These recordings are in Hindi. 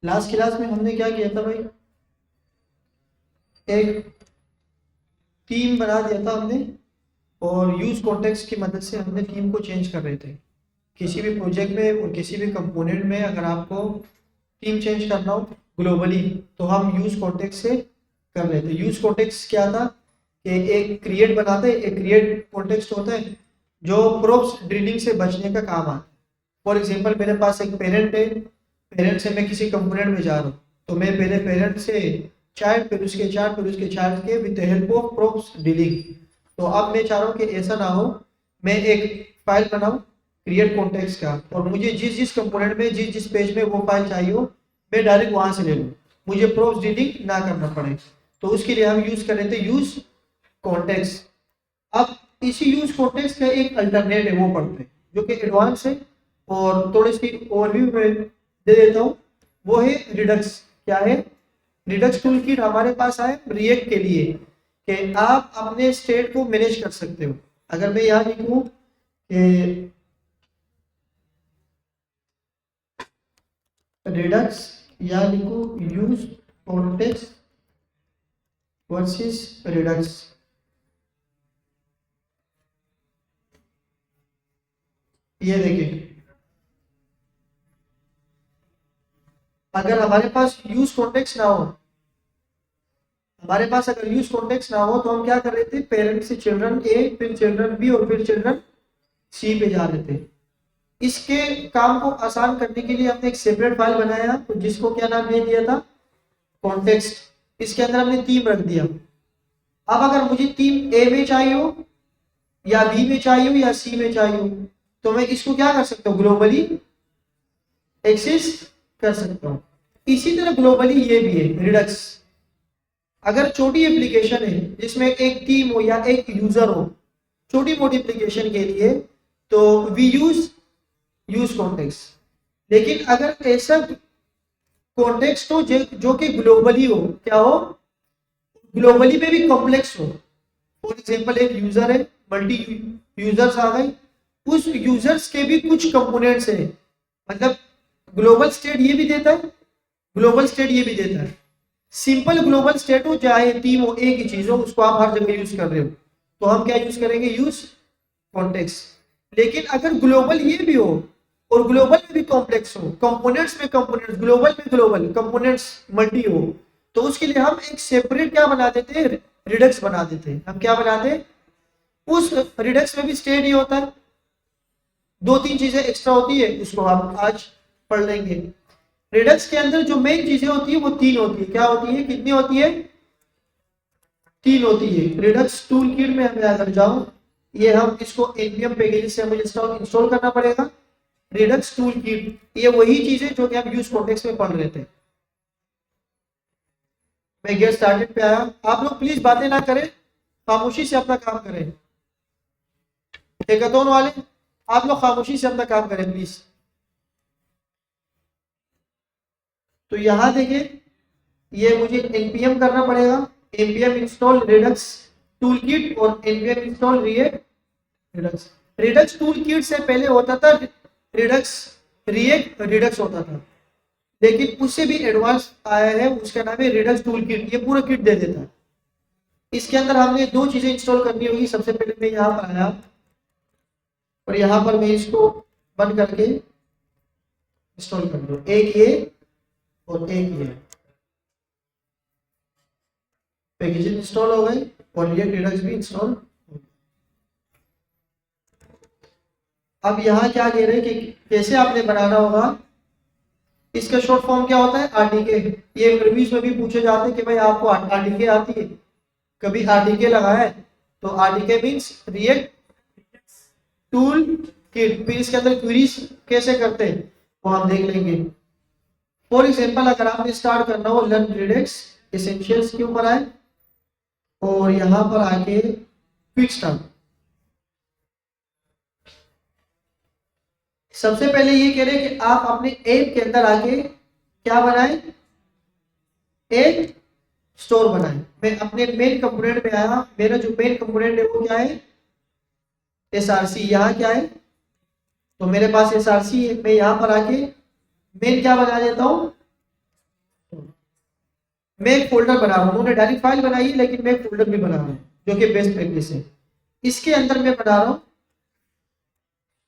लास्ट क्लास में हमने क्या किया था भाई, एक थीम बना दिया था हमने, और यूज कॉन्टेक्स्ट की मदद से हमने थीम को चेंज कर रहे थे। किसी भी प्रोजेक्ट में और किसी भी कंपोनेंट में अगर आपको थीम चेंज करना हो ग्लोबली, तो हम यूज कॉन्टेक्स्ट से कर रहे थे। यूज कॉन्टेक्स्ट क्या था कि एक क्रिएट बनाते, एक क्रिएट कॉन्टेक्स्ट होता है जो प्रोप्स ड्रिलिंग से बचने का काम आता है। फॉर एग्जांपल मेरे पास एक पेरेंट है, पेरेंट से मैं किसी कंपोनेंट में जा रहा हूँ, तो मैं पहले पेरेंट से चाइल्ड, फिर उसके चाइल्ड, फिर उसके चाइल्ड के with the help of props dealing. तो अब मैं चाह रहा हूँ कि ऐसा ना हो, मैं एक फाइल बनाऊँ क्रिएट कॉन्टेक्स्ट का, और मुझे जिस जिस कंपोनेंट में जिस जिस पेज में वो फाइल चाहिए हो, मैं डायरेक्ट वहां से ले लूँ, मुझे प्रोप्स डीलिंग ना करना पड़े। तो उसके लिए हम यूज कर रहे थे यूज कॉन्टेक्स्ट। अब इसी यूज कॉन्टेक्स्ट का एक अल्टरनेट है, वो पढ़ते हैं जो कि एडवांस है, और थोड़ी सी ओवरव्यू में दे देता हूँ। वो है रिडक्स। क्या है? रिडक्स टूल किट हमारे पास आए रिएक्ट के लिए कि आप अपने स्टेट को मैनेज कर सकते हो। अगर मैं यहाँ लिखूँ कि रिडक्स, या लिखूँ यूज कॉन्टेक्स्ट वर्सेस रिडक्स, ये देखिए, अगर हमारे पास यूज कॉन्टेक्स्ट ना हो, हमारे पास अगर यूज कॉन्टेक्स्ट ना हो, तो हम क्या कर रहे थे, पेरेंट से चिल्ड्रन ए, फिर चिल्ड्रन बी, और फिर चिल्ड्रन सी पे जा रहे थे। इसके काम को आसान करने के लिए हमने एक सेपरेट फाइल बनाया, तो जिसको क्या नाम दे दिया था, कॉन्टेक्स्ट। इसके अंदर हमने थीम रख दिया। अब अगर मुझे थीम ए में चाहिए हो, या बी में चाहिए हो, या सी में चाहिए हो, तो मैं इसको क्या कर सकता हूँ, ग्लोबली एक्सेस कर सकता हूँ। इसी तरह ग्लोबली ये भी है रिडक्स। अगर छोटी एप्लीकेशन है जिसमें एक टीम हो या एक यूजर हो, छोटी मोटी एप्लीकेशन के लिए, तो वी यूज कॉन्टेक्स्ट। लेकिन अगर ऐसा कॉन्टेक्स्ट हो जो कि ग्लोबली हो, क्या हो, ग्लोबली में भी कॉम्प्लेक्स हो। फॉर एग्जांपल एक यूजर है, मल्टी यूजर्स आ गए, उस यूजर्स के भी कुछ कंपोनेंट्स हैं, मतलब ग्लोबल स्टेट ये भी देता है, ग्लोबल स्टेट ये भी देता है। सिंपल ग्लोबल स्टेट हो, चाहे टीम हो, एक ही चीज हो, उसको आप हर जगह यूज कर रहे हो, तो हम क्या यूज करेंगे, यूज कॉन्टेक्स्ट। लेकिन अगर ग्लोबल ये भी हो, और ग्लोबल में भी कॉम्प्लेक्स हो, कंपोनेंट्स में कंपोनेंट्स, ग्लोबल में ग्लोबल कंपोनेंट्स मल्टी हो, तो उसके लिए हम एक सेपरेट क्या बना देते हैं, रिडक्स बना देते हैं। हम क्या बनाते हैं, उस रिडक्स में भी स्टेट ही होता है, दो तीन चीजें एक्स्ट्रा होती है, उसको हम आज पढ़ लेंगे। रिडक्स के अंदर जो मेन चीजें होती है वो तीन होती है। क्या होती है, कितनी होती है, तीन होती है। रिडक्स टूल किट में मैं अगर जाऊं, ये हम इसको एनपीएम पैकेज से मुझे इंस्टॉल करना पड़ेगा। रिडक्स टूल किट ये वही चीज है जो कि हम यूज कॉन्टेक्स्ट में पढ़ रहे थे। मैं गेट स्टार्टेड पे आया, आप लोग प्लीज बातें ना करें, खामोशी से अपना काम करें। हैकाथॉन वाले, आप लोग खामोशी से अपना काम करें प्लीज। तो यहाँ देखिए, ये मुझे npm करना पड़ेगा, npm install Redux tool kit, और npm install react Redux. Redux tool kit से पहले होता था रिडक्स रिएक्ट रिडक्स होता था, लेकिन उससे भी एडवांस आया है, उसका नाम है रिडक्स टूल किट। ये पूरा किट दे देता है। इसके अंदर हमने दो चीजें इंस्टॉल करनी होगी। सबसे पहले मैं यहाँ पर आया, और यहाँ पर मैं इसको बंद करके इंस्टॉल कर दूं, एक ये और एक ये। पैकेज इंस्टॉल हो गई, और रिएक्ट रिडक्स भी इंस्टॉल। अब यहाँ क्या कह रहे हैं कि कैसे आपने बनाना होगा। इसका शॉर्ट फॉर्म क्या होता है, आरडीके। ये इंटरव्यूज में भी पूछे जाते हैं कि भाई आपको आरडीके आती है, कभी आरडीके लगाया है? तो आरडीके मींस रिएक्ट टूल किट। फिर इसके अंदर क्वेरीज कैसे करते हैं वो हम देख लेंगे। फॉर एग्जांपल अगर आपने स्टार्ट करना हो लर्न रिडक्स एसेंशियल्स के ऊपर आए, और यहाँ पर आके क्विक स्टार्ट। सबसे पहले ये कह रहे हैं कि आप अपने ऐप के अंदर आके क्या बनाएं, एक स्टोर बनाएं। मैं अपने मेन कंपोनेंट में आया, मेरा जो मेन कंपोनेंट है वो क्या है, एसआरसी। यहाँ क्या है, तो मेरे पास एसआरसी है। मैं यहाँ पर आके मेन क्या बना देता हूँ, मैं एक फोल्डर बना रहा हूँ, उन्होंने डायरेक्ट फाइल बनाई है लेकिन मैं एक फोल्डर भी बना रहा हूँ जो कि बेस्ट प्रैक्टिस है। इसके अंदर मैं बना रहा हूँ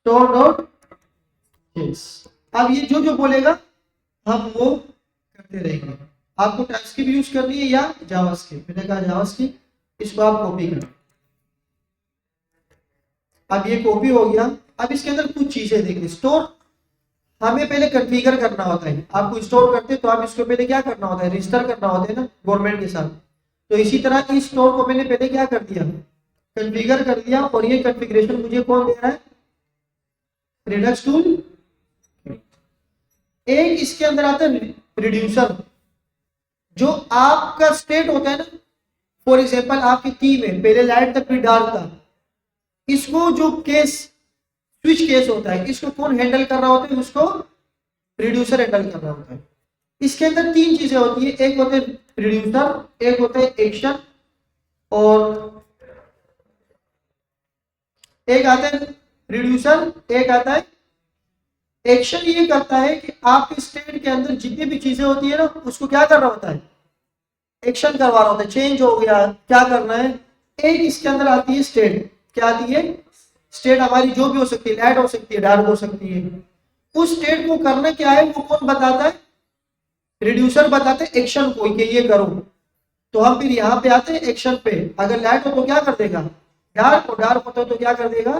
स्टोर डॉट जेएस। अब ये जो जो बोलेगा हम वो करते रहेंगे। आपको टाइपस्क्रिप्ट यूज करनी है या जावास्क्रिप्ट, मैंने कहा जावास्क्रिप्ट, इसको आप कॉपी करें। अब ये कॉपी हो गया। अब इसके अंदर कुछ चीजें देखिए, स्टोर हमें पहले कॉन्फ़िगर करना होता है। आपको स्टोर करते तो आप इसको पहले क्या करना होता है, रजिस्टर करना होता है ना गवर्नमेंट के साथ। तो इसी तरह इस स्टोर को मैंने पहले क्या कर दिया, कॉन्फ़िगर कर दिया। और ये कॉन्फ़िगरेशन मुझे कौन दे रहा है, रिडक्स टूल। एक इसके अंदर आता है रिड्यूसर, जो आपका स्टेट होता है ना। फॉर एग्जांपल आपकी थीम है, पहले लाइट था फिर डार्क था, इसको जो केस स्विच केस होता है इसको कौन हैंडल कर रहा होता है, उसको रिड्यूसर हैंडल कर रहा होता है। इसके अंदर तीन चीजें होती है, एक होते हैं रिड्यूसर, एक होता है एक्शन, और एक आता है रिड्यूसर, एक आता है एक्शन। ये करता है कि आपके स्टेट के अंदर जितनी भी चीजें होती है ना उसको क्या कर रहा होता है, एक्शन करवा रहा होता है। चेंज हो गया, क्या करना है। एक इसके अंदर आती है स्टेट, क्या आती है स्टेट, हमारी जो भी हो सकती है, लाइट हो सकती है, डार्क हो सकती है। उस स्टेट को करना क्या है वो कौन बताता है, रिड्यूसर बताते हैं एक्शन को कि ये करो। तो हम फिर यहाँ पे आते हैं एक्शन पे। अगर लाइट हो तो क्या कर देगा डार्क, और डार्क होता है तो क्या कर देगा।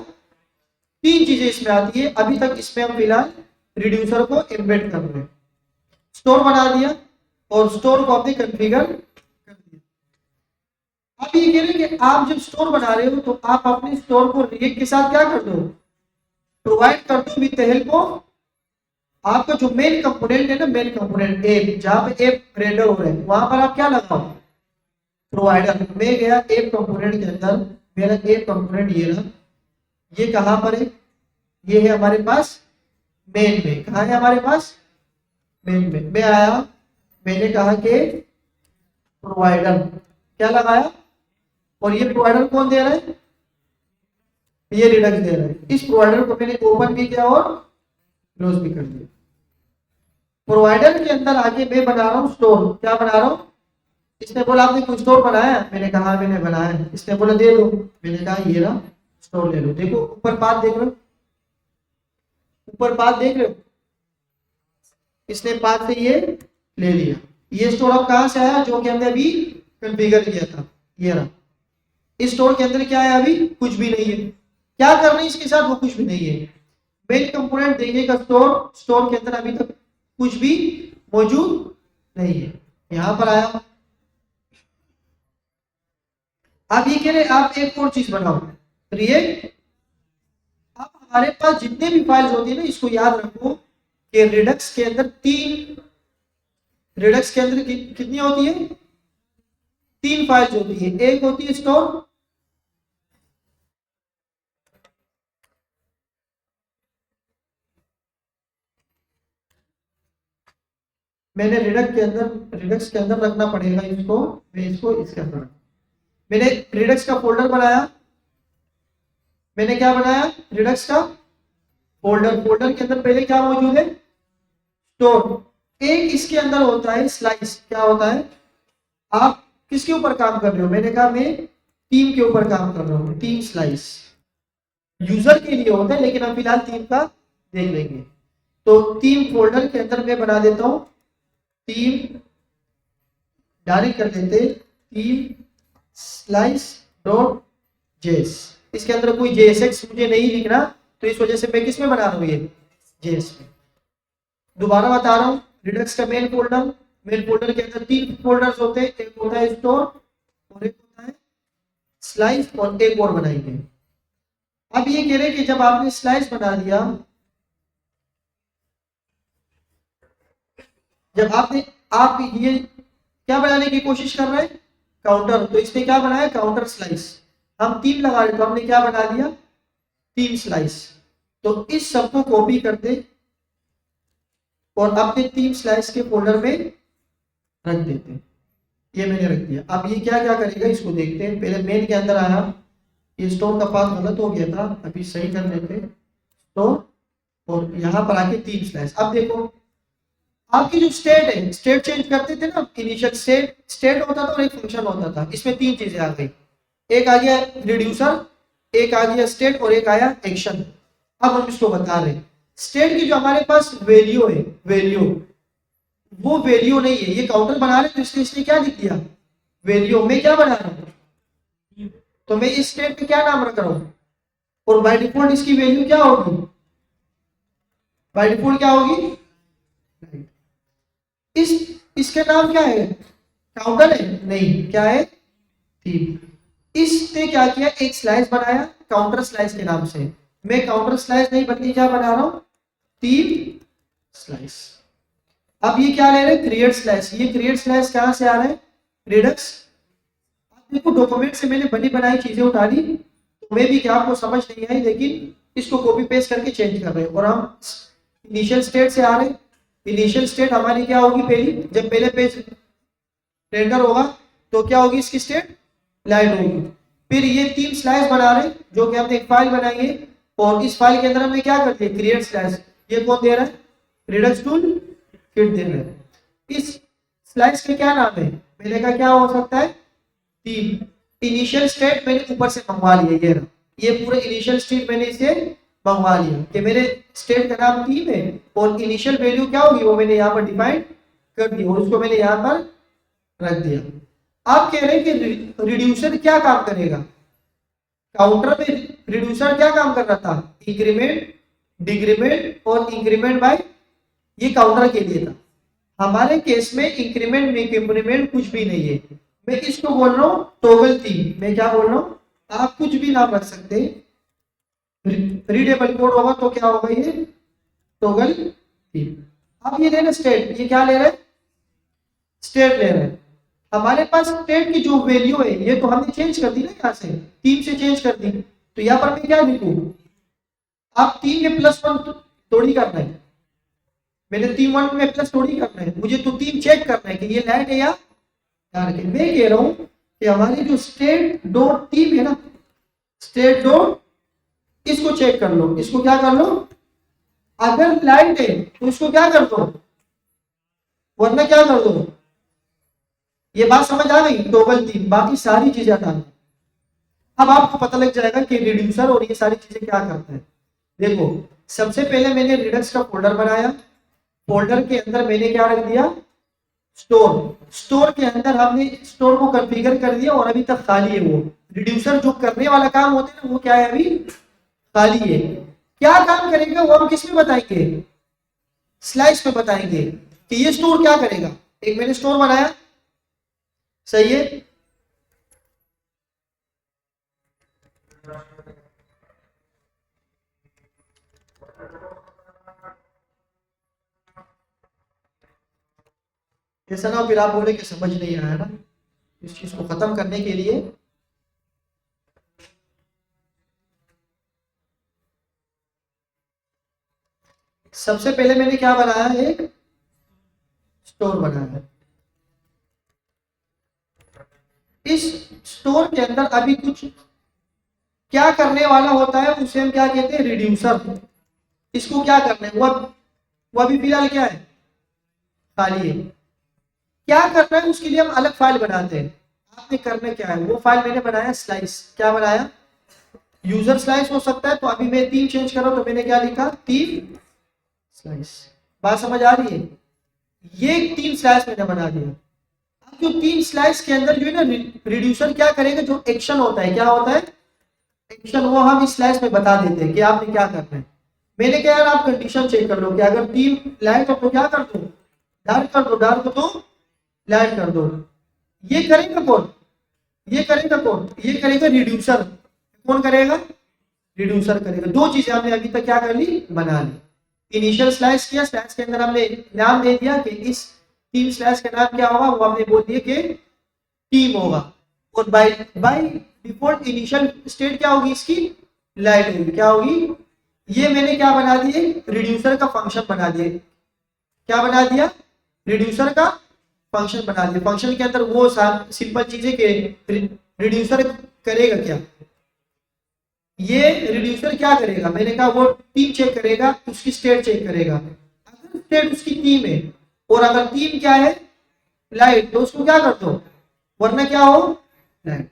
तीन चीजें इसमें आती है। अभी तक इसमें हम फिलहाल रिड्यूसर को एम्बेड कर रहे हैं। स्टोर बना दिया और स्टोर को आपने कॉन्फ़िगर कर दिया। अब ये कह रहे हैं कि आप जब स्टोर बना रहे हो तो आप अपने स्टोर को रिएक्ट के साथ क्या कर दो, प्रोवाइड कर दो विद द हेल्प ऑफ आपका जो मेन कंपोनेंट है ना, मेन कंपोनेंट ऐप, जहां पे ऐप रेंडर हो रहा है वहां पर आप क्या लगाओ, प्रोवाइडर। मैं गया ऐप कंपोनेंट के अंदर, मेरा ऐप कंपोनेंट ये रहा। ये कहां पर है, ये है हमारे पास मेन में। कहा है हमारे पास मेन में। मैं आया, मैंने कहा कि प्रोवाइडर, क्या लगाया, और ये प्रोवाइडर कौन दे रहा है, ये रिडक्स दे रहा है। इस प्रोवाइडर को मैंने ओपन भी किया और क्लोज भी कर दिया। प्रोवाइडर के अंदर आके मैं बना रहा हूँ स्टोर। क्या बना रहा हूँ, इसने बोला आपने कुछ स्टोर बनाया, मैंने कहा मैंने बनाया है। इसने बोला दे दो, मैंने कहा ये रहा स्टोर ले लो। देखो ऊपर पाथ देख रहे हो, ऊपर पाथ देख रहे हो, इसने पाथ से ये ले लिया। ये स्टोर अब कहां से आया, जो कि हमने अभी कॉन्फ़िगर किया था, ये रहा। इस स्टोर के अंदर क्या है, अभी कुछ भी नहीं है। क्या करना है इसके साथ, वो कुछ भी नहीं है। मेन कंपोनेंट देखेगा स्टोर, स्टोर के अंदर अभी तक कुछ भी मौजूद नहीं है। यहां पर आया। आप ये कह रहे आप एक और चीज बनाओ, रिएक्ट। अब हमारे पास जितने भी फाइल्स होती है ना, इसको याद रखो कि रिडक्स के अंदर रिडक्स के अंदर कितनी होती है, तीन फाइल्स होती है। एक होती है स्टोर, मैंने रिडक्स के अंदर रखना पड़ेगा इसको, मैं इसको इसके अंदर। मैंने रिडक्स का फोल्डर बनाया, मैंने क्या बनाया, रिडक्स का फोल्डर। फोल्डर के अंदर पहले क्या मौजूद है, स्टोर। एक इसके अंदर होता है स्लाइस। क्या होता है, आप किसके ऊपर काम कर रहे हो, मैंने कहा मैं टीम के ऊपर काम कर रहा हूँ। टीम स्लाइस यूजर के लिए होता है, लेकिन हम फिलहाल टीम का देख लेंगे। तो टीम फोल्डर के अंदर मैं बना देता हूँ टीम, डायरेक्ट कर देते टीम स्लाइस डॉट जेएस। इसके अंदर कोई जेएसएक्स मुझे नहीं लिखना, तो इस वजह से मैं किस में बना रहा हूँ, ये जेएस में। दोबारा बता रहा हूँ, रिडक्स का मेन फोल्डर, मेन फोल्डर के अंदर तीन फोल्डर्स होते हैं। एक होता है स्टोर, और एक होता है स्लाइस, और एक और बनाएंगे। अब ये कह रहे हैं कि जब आपने स्लाइस बना दिया, जब आप ये क्या बनाने की कोशिश कर रहे हैं, काउंटर। तो इसने क्या बनाया, काउंटर स्लाइस। हम तीन लगा रहे तो हमने क्या बना दिया, तीन स्लाइस। तो इस सबको कॉपी करते और अपने तीन स्लाइस के फोल्डर में रख देते। ये मैंने रख दिया। अब ये क्या क्या करेगा इसको देखते हैं। पहले मेन के अंदर आया, ये स्टोर का पाथ गलत हो गया था, अभी सही कर लेते स्टोर, और यहाँ पर आके तीन स्लाइस। अब देखो, आपकी जो स्टेट है, स्टेट चेंज करते थे ना, इनिशियल स्टेट स्टेट होता था और एक फंक्शन होता था। इसमें तीन चीजें आ गई, एक आ गया रिड्यूसर, एक आ गया स्टेट और एक आया एक्शन। अब हम इसको बता रहे हैं, स्टेट की जो हमारे पास वैल्यू है, वैल्यू वो वैल्यू नहीं है, ये काउंटर बना रहे तो इसलिए इसने क्या लिख दिया, वैल्यू। मैं क्या बना रहा हूँ, तो मैं इस स्टेट पे क्या नाम रख रहा हूँ, और बाय डिफॉल्ट इसकी वैल्यू क्या होगी, बाय डिफॉल्ट क्या होगी, इस इसके नाम क्या है, काउंटर है नहीं, क्या है, थीम। इसने क्या किया, एक स्लाइस बनाया काउंटर स्लाइस के नाम से। मैं काउंटर स्लाइस नहीं बल्कि क्या बना रहा हूं, थीम स्लाइस। अब ये क्या ले रहे हैं, क्रिएट स्लाइस। ये क्रिएट स्लाइस कहां से आ रहा है, रिडक्स। देखो डॉक्यूमेंट से मैंने बनी बनाई चीजें उठा ली, तो मैं भी क्या आपको समझ नहीं आई, लेकिन इसको कॉपी पेस्ट करके चेंज कर रहे हैं। और हम इनिशियल स्टेट से आ रहे हैं। इनिशियल स्टेट हमारी क्या होगी, पहली जब पहले पेज रेंडर होगा तो क्या होगी इसकी स्टेट, लाइट होगी। फिर ये तीन स्लाइस बना रहे हैं, जो कि हमने एक फाइल बनाई है, और इस फाइल के अंदर हमने क्या कर दिया, क्रिएट स्लाइस। ये कौन दे रहा है, रिडक्स टूल किट दे रहा है। इस स्लाइस के क्या नाम है, मैंने कहा क्या हो सकता है, तीन। इनिशियल स्टेट मैंने ऊपर से मंगवा लिया, ये पूरे इनिशियल स्टेट मैंने इसे मंगवा लिया कि मेरे स्टेट का नाम टीम है, और इनिशियल वैल्यू क्या होगी वो मैंने यहाँ पर डिफाइन कर दी, और उसको मैंने यहाँ पर रख दिया। आप कह रहे हैं कि रिड्यूसर क्या काम करेगा, काउंटर में रिड्यूसर क्या काम कर रहा था, इंक्रीमेंट, डिक्रीमेंट और इंक्रीमेंट बाय, ये काउंटर के लिए था। हमारे केस में इंक्रीमेंट इंक्रीमेंट कुछ भी नहीं है। मैं इसको बोल रहा हूँ टॉगल थीम। मैं क्या बोल रहा हूँ, आप कुछ भी नाम रख सकते हैं, रीडेबल कोड होगा तो क्या होगा, ये टॉगल थीम। अब ये ले रहे स्टेट, ये क्या ले रहे, स्टेट ले रहे हैं। हमारे पास स्टेट की जो वैल्यू है ये तो हमने चेंज कर दी ना, यहाँ से तीन से चेंज कर दी, तो यहाँ पर मैं क्या लिखूं, आप तीन में +1 थोड़ी करना है, मैंने 3 1 में प्लस थोड़ी करना है, मुझे तो तीन चेक करना है कि ये लाइट है या डार्क है। मैं कह रहा हूं कि हमारी जो स्टेट डॉट टीम है ना, स्टेट डॉट, इसको चेक कर लो, इसको क्या कर लो, अगर लाइट है तो इसको क्या कर दो, वरना क्या कर दो। ये बात समझ आ गई, टॉगल थीम, बाकी सारी चीजें हटा दो। अब आपको पता लग जाएगा कि रिड्यूसर और ये सारी चीजें क्या करते हैं। देखो सबसे पहले मैंने रिडक्स का फोल्डर बनाया, फोल्डर के अंदर मैंने क्या रख दिया, स्टोर। स्टोर के अंदर हमने स्टोर को कॉन्फ़िगर कर दिया और अभी तक खाली है। वो रिड्यूसर जो करने वाला काम होता है ना, वो क्या है, अभी खाली है। क्या काम करेगा वो हम किस में बताएंगे, स्लाइस में बताएंगे कि ये स्टोर क्या करेगा। एक मैंने स्टोर बनाया, सही है, ऐसा ना फिर आप बोले कि समझ नहीं आया ना। इस चीज को खत्म करने के लिए सबसे पहले मैंने क्या बनाया, एक स्टोर बनाया। इस स्टोर के अंदर अभी कुछ क्या करने वाला होता है, उसे हम क्या कहते हैं, रिड्यूसर। इसको क्या करना है, वो अभी फिलहाल क्या है, खाली है। क्या करना है उसके लिए हम अलग फाइल बनाते हैं। आपने करना क्या है, वो फाइल मैंने बनाया स्लाइस। क्या बनाया, यूजर स्लाइस हो सकता है, तो अभी मैं तीन चेंज कर रहा हूं, तो मैंने क्या लिखा, तीन स्लाइस। बात समझ आ रही है, ये तीन स्लाइस मैंने बना दिया। अब जो तीन स्लाइस के अंदर जो है ना, रिड्यूसर क्या करेगा, जो एक्शन होता है, क्या होता है एक्शन, वो हम इस स्लाइस में बता देते हैं कि आपने क्या करना है। मैंने क्या यार, आप कंडीशन चेक कर लो कि अगर तीन लाइट हो तो क्या कर दो, डार्क कर दो, डार्क तो लाइट कर दो। ये करेगा कौन, ये करेगा कौन, ये करेगा रिड्यूसर। कौन करेगा, रिड्यूसर करेगा। दो चीजें हमने अभी तक क्या कर ली, बना ली। इनिशियल स्लाइस किया, स्लाइस के अंदर हमने नाम दे दिया कि इस तीन स्लाइस का नाम क्या होगा, वो हमने बोल दिया कि टीम होगा। और by by default initial state क्या होगी इसकी, लाइट होगी। क्या होगी, ये मैंने क्या बना दिए, रिड्यूसर का फंक्शन बना दिए। क्या बना दिया, रिड्यूसर का फंक्शन बना दिया। फंक्शन के अंदर वो सिंपल चीजें के रिड्यूसर करेगा क्या, ये रिड्यूसर क्या करेगा, मैंने कहा वो टीम चेक करेगा, उसकी स्टेट चेक करेगा। अगर स्टेट उसकी टीम है और अगर थीम क्या है लाइट, तो उसको क्या कर दो, वरना क्या हो लाइट।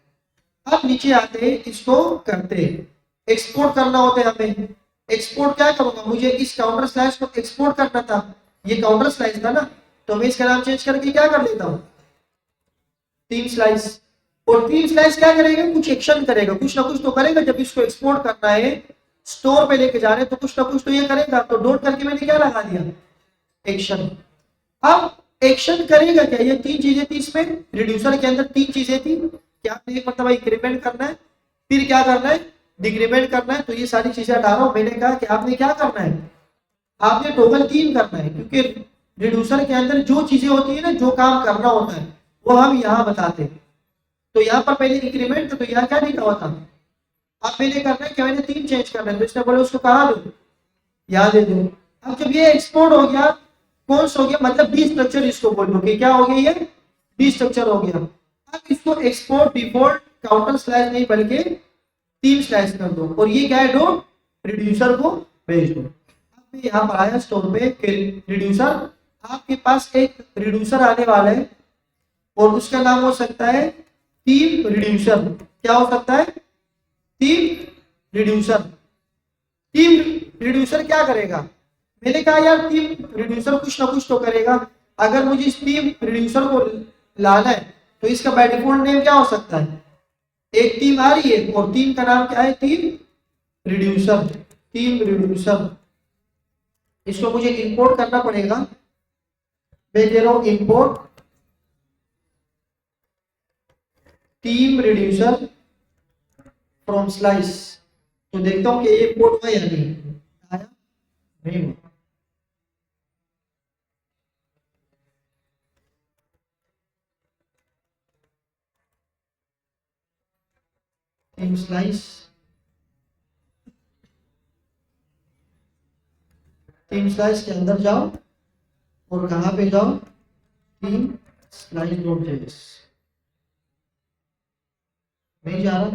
अब नीचे आते हैं, इसको करते हैं, एक्सपोर्ट करना होता है हमें। एक्सपोर्ट क्या करूंगा, मुझे इस काउंटर स्लैश को एक्सपोर्ट करना था, ये काउंटर स्लाइस था ना, तो मैं इसका नाम चेंज करके क्या कर लेता हूँ, थीम स्लाइस। और थीम स्लाइस क्या करेगा, कुछ एक्शन करेगा, कुछ ना कुछ तो करेगा। जब इसको एक्सपोर्ट करना है, स्टोर पे लेके जा रहे हैं, तो कुछ ना कुछ तो ये करेगा। तो डॉट करके मैंने क्या लगा दिया, एक्शन। अब एक्शन करेगा क्या, ये तीन चीजें थी इसमें, रिड्यूसर के अंदर तीन चीजें थी। क्या आपने एक मतलब इंक्रीमेंट करना है, फिर क्या करना है, डिक्रीमेंट करना है। तो ये सारी चीजें हटा रहा हूं। मैंने कहा कि आपने क्या करना है, आपने टोटल तीन करना है, क्योंकि रिड्यूसर के अंदर जो चीजें होती है ना, जो काम करना होता है, वो हम यहाँ बताते हैं। तो यहाँ पर पहले इंक्रीमेंट था, तो यहाँ क्या लिखा हुआ था, अब मैंने करना है क्या, मैंने तीन चेंज करना है। तो इसने बोले उसको कहाँ दो, यहाँ दे दो। अब जब ये एक्सपोर्ट हो गया, कौन सा हो गया, मतलब डी स्ट्रक्चर इसको बोल दो कि क्या हो गया, ये डी स्ट्रक्चर हो गया। अब इसको एक्सपोर्ट डिफॉल्ट काउंटर स्लैश नहीं बल्कि तीन स्लैश कर दो, और ये क्या है, डॉट रिड्यूसर को भेज दो। अब यहाँ पर आया स्टोर पे रिड्यूसर, आपके पास एक रिड्यूसर आने वाला है, और उसका नाम हो सकता है थीम रिड्यूसर। क्या हो सकता है, थीम रिड्यूसर। थीम रिड्यूसर क्या करेगा, मैंने कहा यार थीम रिड्यूसर कुछ ना कुछ तो करेगा। अगर मुझे इस थीम रिड्यूसर को लाना है, तो इसका बाय डिफॉल्ट नेम क्या हो सकता है, एक थीम आ रही है, और थीम का नाम क्या है, थीम रिड्यूसर। थीम रिड्यूसर, इसको मुझे इंपोर्ट करना पड़ेगा। मैं दे रहा हूं import theme reducer from slice. तो देखता हूं कि ये इंपोर्ट हुआ या नहीं आया, नहीं हुआ। थीम स्लाइस, थीम स्लाइस के अंदर जाओ, और कहां पे जाओ, थीम स्लाइस डॉट जेएस। नहीं जा रहा,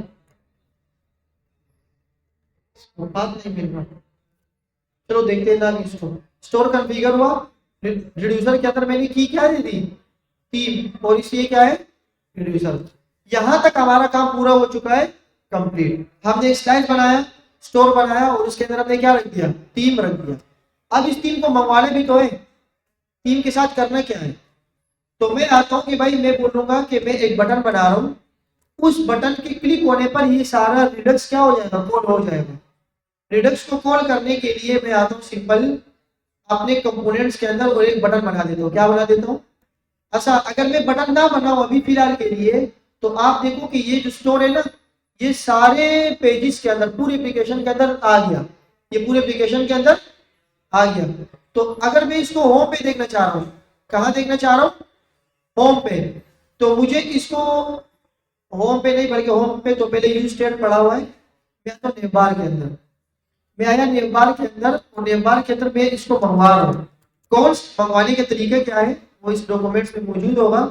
इसको बात नहीं मिल रहा। चलो देखते हैं ना इसको। स्टोर कॉन्फ़िगर हुआ, रिड्यूसर के अंदर मैंने की क्या दे दी, थीम, और इसलिए क्या है, रिड्यूसर। यहां तक हमारा काम पूरा हो चुका है, कंप्लीट। हमने स्लाइस बनाया, स्टोर बनाया, और उसके अंदर हमने क्या रख दिया, थीम रख दिया। अब इस थीम को मंगवाने भी तो है, थीम के साथ करना क्या है, तो मैं आता हूं कि भाई मैं बोलूंगा कि मैं एक बटन बना रहा हूं, उस बटन के क्लिक होने पर ये सारा रिडक्स क्या हो जाएगा, कॉल हो जाएगा। रिडक्स को कॉल करने के लिए मैं आता हूं सिंपल अपने कंपोनेंट्स के अंदर, और एक बटन बना देता हूं। क्या बना देता हूं, अच्छा अगर मैं बटन ना बनाऊं अभी फिलहाल के लिए, तो आप देखो कि ये जो स्टोर है ना, ये सारे पेजेस के अंदर, पूरे एप्लीकेशन के अंदर आ गया, ये पूरे एप्लीकेशन के अंदर आ गया। तो अगर मैं इसको होम पे देखना चाह रहा हूँ, कहाँ देखना चाह रहा हूँ, होम पे, तो मुझे इसको होम पे नहीं बल्कि होम पे तो पहले यूज स्टेट पड़ा हुआ है, मैं तो नेम बार के अंदर, मैं आया नेम बार के अंदर, और नेम बार के अंदर मैं इसको मंगवा रहा हूँ। कौन मंगवाने के तरीके क्या है, वो इस डॉक्यूमेंट्स में मौजूद होगा।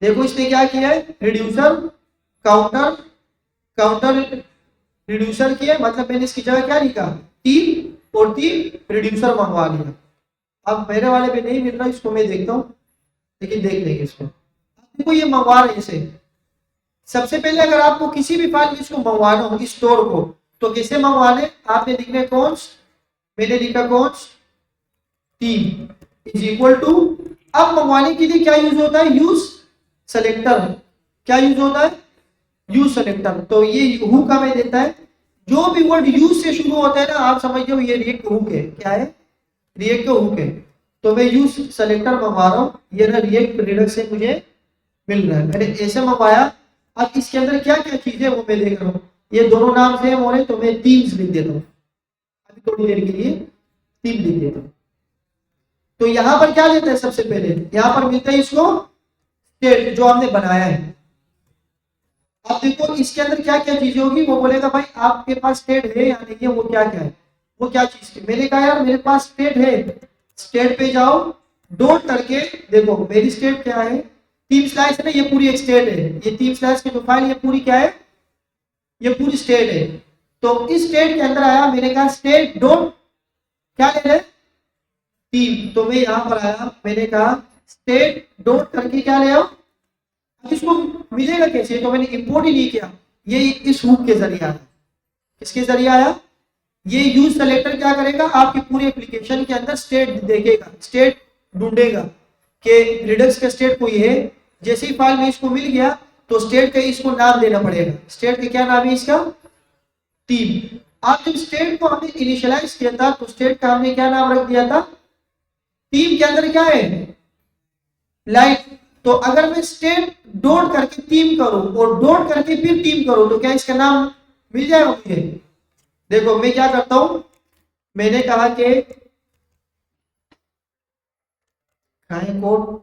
देखो इसने क्या किया है, रिड्यूसर काउंटर, काउंटर रिड्यूसर किया, मतलब मैंने इसकी जगह क्या लिखा, तीन, और तीन रिड्यूसर मंगवा लिया। अब मेरे वाले पे नहीं मिल रहा, इसको मैं देखता हूँ, लेकिन देख लेंगे इसको। देखो ये मंगवा रहे हैं इसे। सबसे पहले अगर आपको किसी भी फाइल में इसको मंगवाना हो, इस स्टोर को, तो कैसे मंगवाने, आपने लिखना है कॉन्स्ट, मैंने लिखा const theme is equal to, अब मंगवाने के लिए क्या यूज होता है, यूज सेलेक्टर। क्या यूज होता है, यूज सेलेक्टर। तो ये हु का में देता है, जो भी वर्ड यूज से शुरू होता है ना, आप समझ लो ये रिएक्ट हुक है। क्या है, रिएक्ट हुक है। तो मैं यूज सेलेक्टर मंगवा रहा हूँ, ये ना रिएक्ट रिडक्स से मुझे मिल रहा है, मैंने ऐसे मंगवाया। अब इसके अंदर क्या क्या चीजें वो मैं देख रहा हूँ, ये दोनों नाम सेम हो रहे, तो मैं थीम्स लिख देता हूँ, अभी थोड़ी देर के लिए थीम लिख देता हूँ। तो यहाँ पर क्या लेते हैं, सबसे पहले यहाँ पर मिलता है इसको स्टेट जो हमने बनाया है। अब देखो इसके अंदर क्या क्या चीजें होगी, वो बोलेगा भाई आपके पास स्टेट है या नहीं है, वो क्या क्या है, वो क्या चीज है। मैंने कहा यार मेरे पास स्टेट है, स्टेट पे जाओ, डॉट करके देखो मेरी स्टेट क्या है, थीम स्लाइस है ना, ये पूरी एक स्टेट है, ये थीम स्लाइस की जो फाइल ये पूरी क्या है, ये पूरी स्टेट है। तो इस स्टेट के अंदर आया, मैंने कहा स्टेट डॉट क्या ले रहे, टीम, तो मैं यहाँ पर आया, मैंने कहा स्टेट डॉट करके क्या ले आओ। अब इसको मिलेगा कैसे, तो मैंने इंपोर्ट ही नहीं किया, ये इस हुक के जरिए आया। किसके जरिए आया, ये यूज सेलेक्टर क्या करेगा, आपके पूरे एप्लीकेशन के अंदर स्टेट देखेगा, स्टेट ढूंढेगा कि रिडक्स का स्टेट कोई है। जैसे ही फाइल में इसको मिल गया तो स्टेट का इसको नाम देना पड़ेगा। स्टेट का क्या नाम है इसका, टीम। आप जब स्टेट को हमने इनिशियलाइज किया था तो स्टेट का हमने क्या नाम रख दिया था, टीम के अंदर क्या है, लाइट। तो अगर मैं स्टेट डॉट करके टीम करूं और डॉट करके फिर टीम करूं तो क्या इसका नाम मिल जाएगा मुझे। देखो मैं क्या करता हूं, मैंने कहा कि कोड,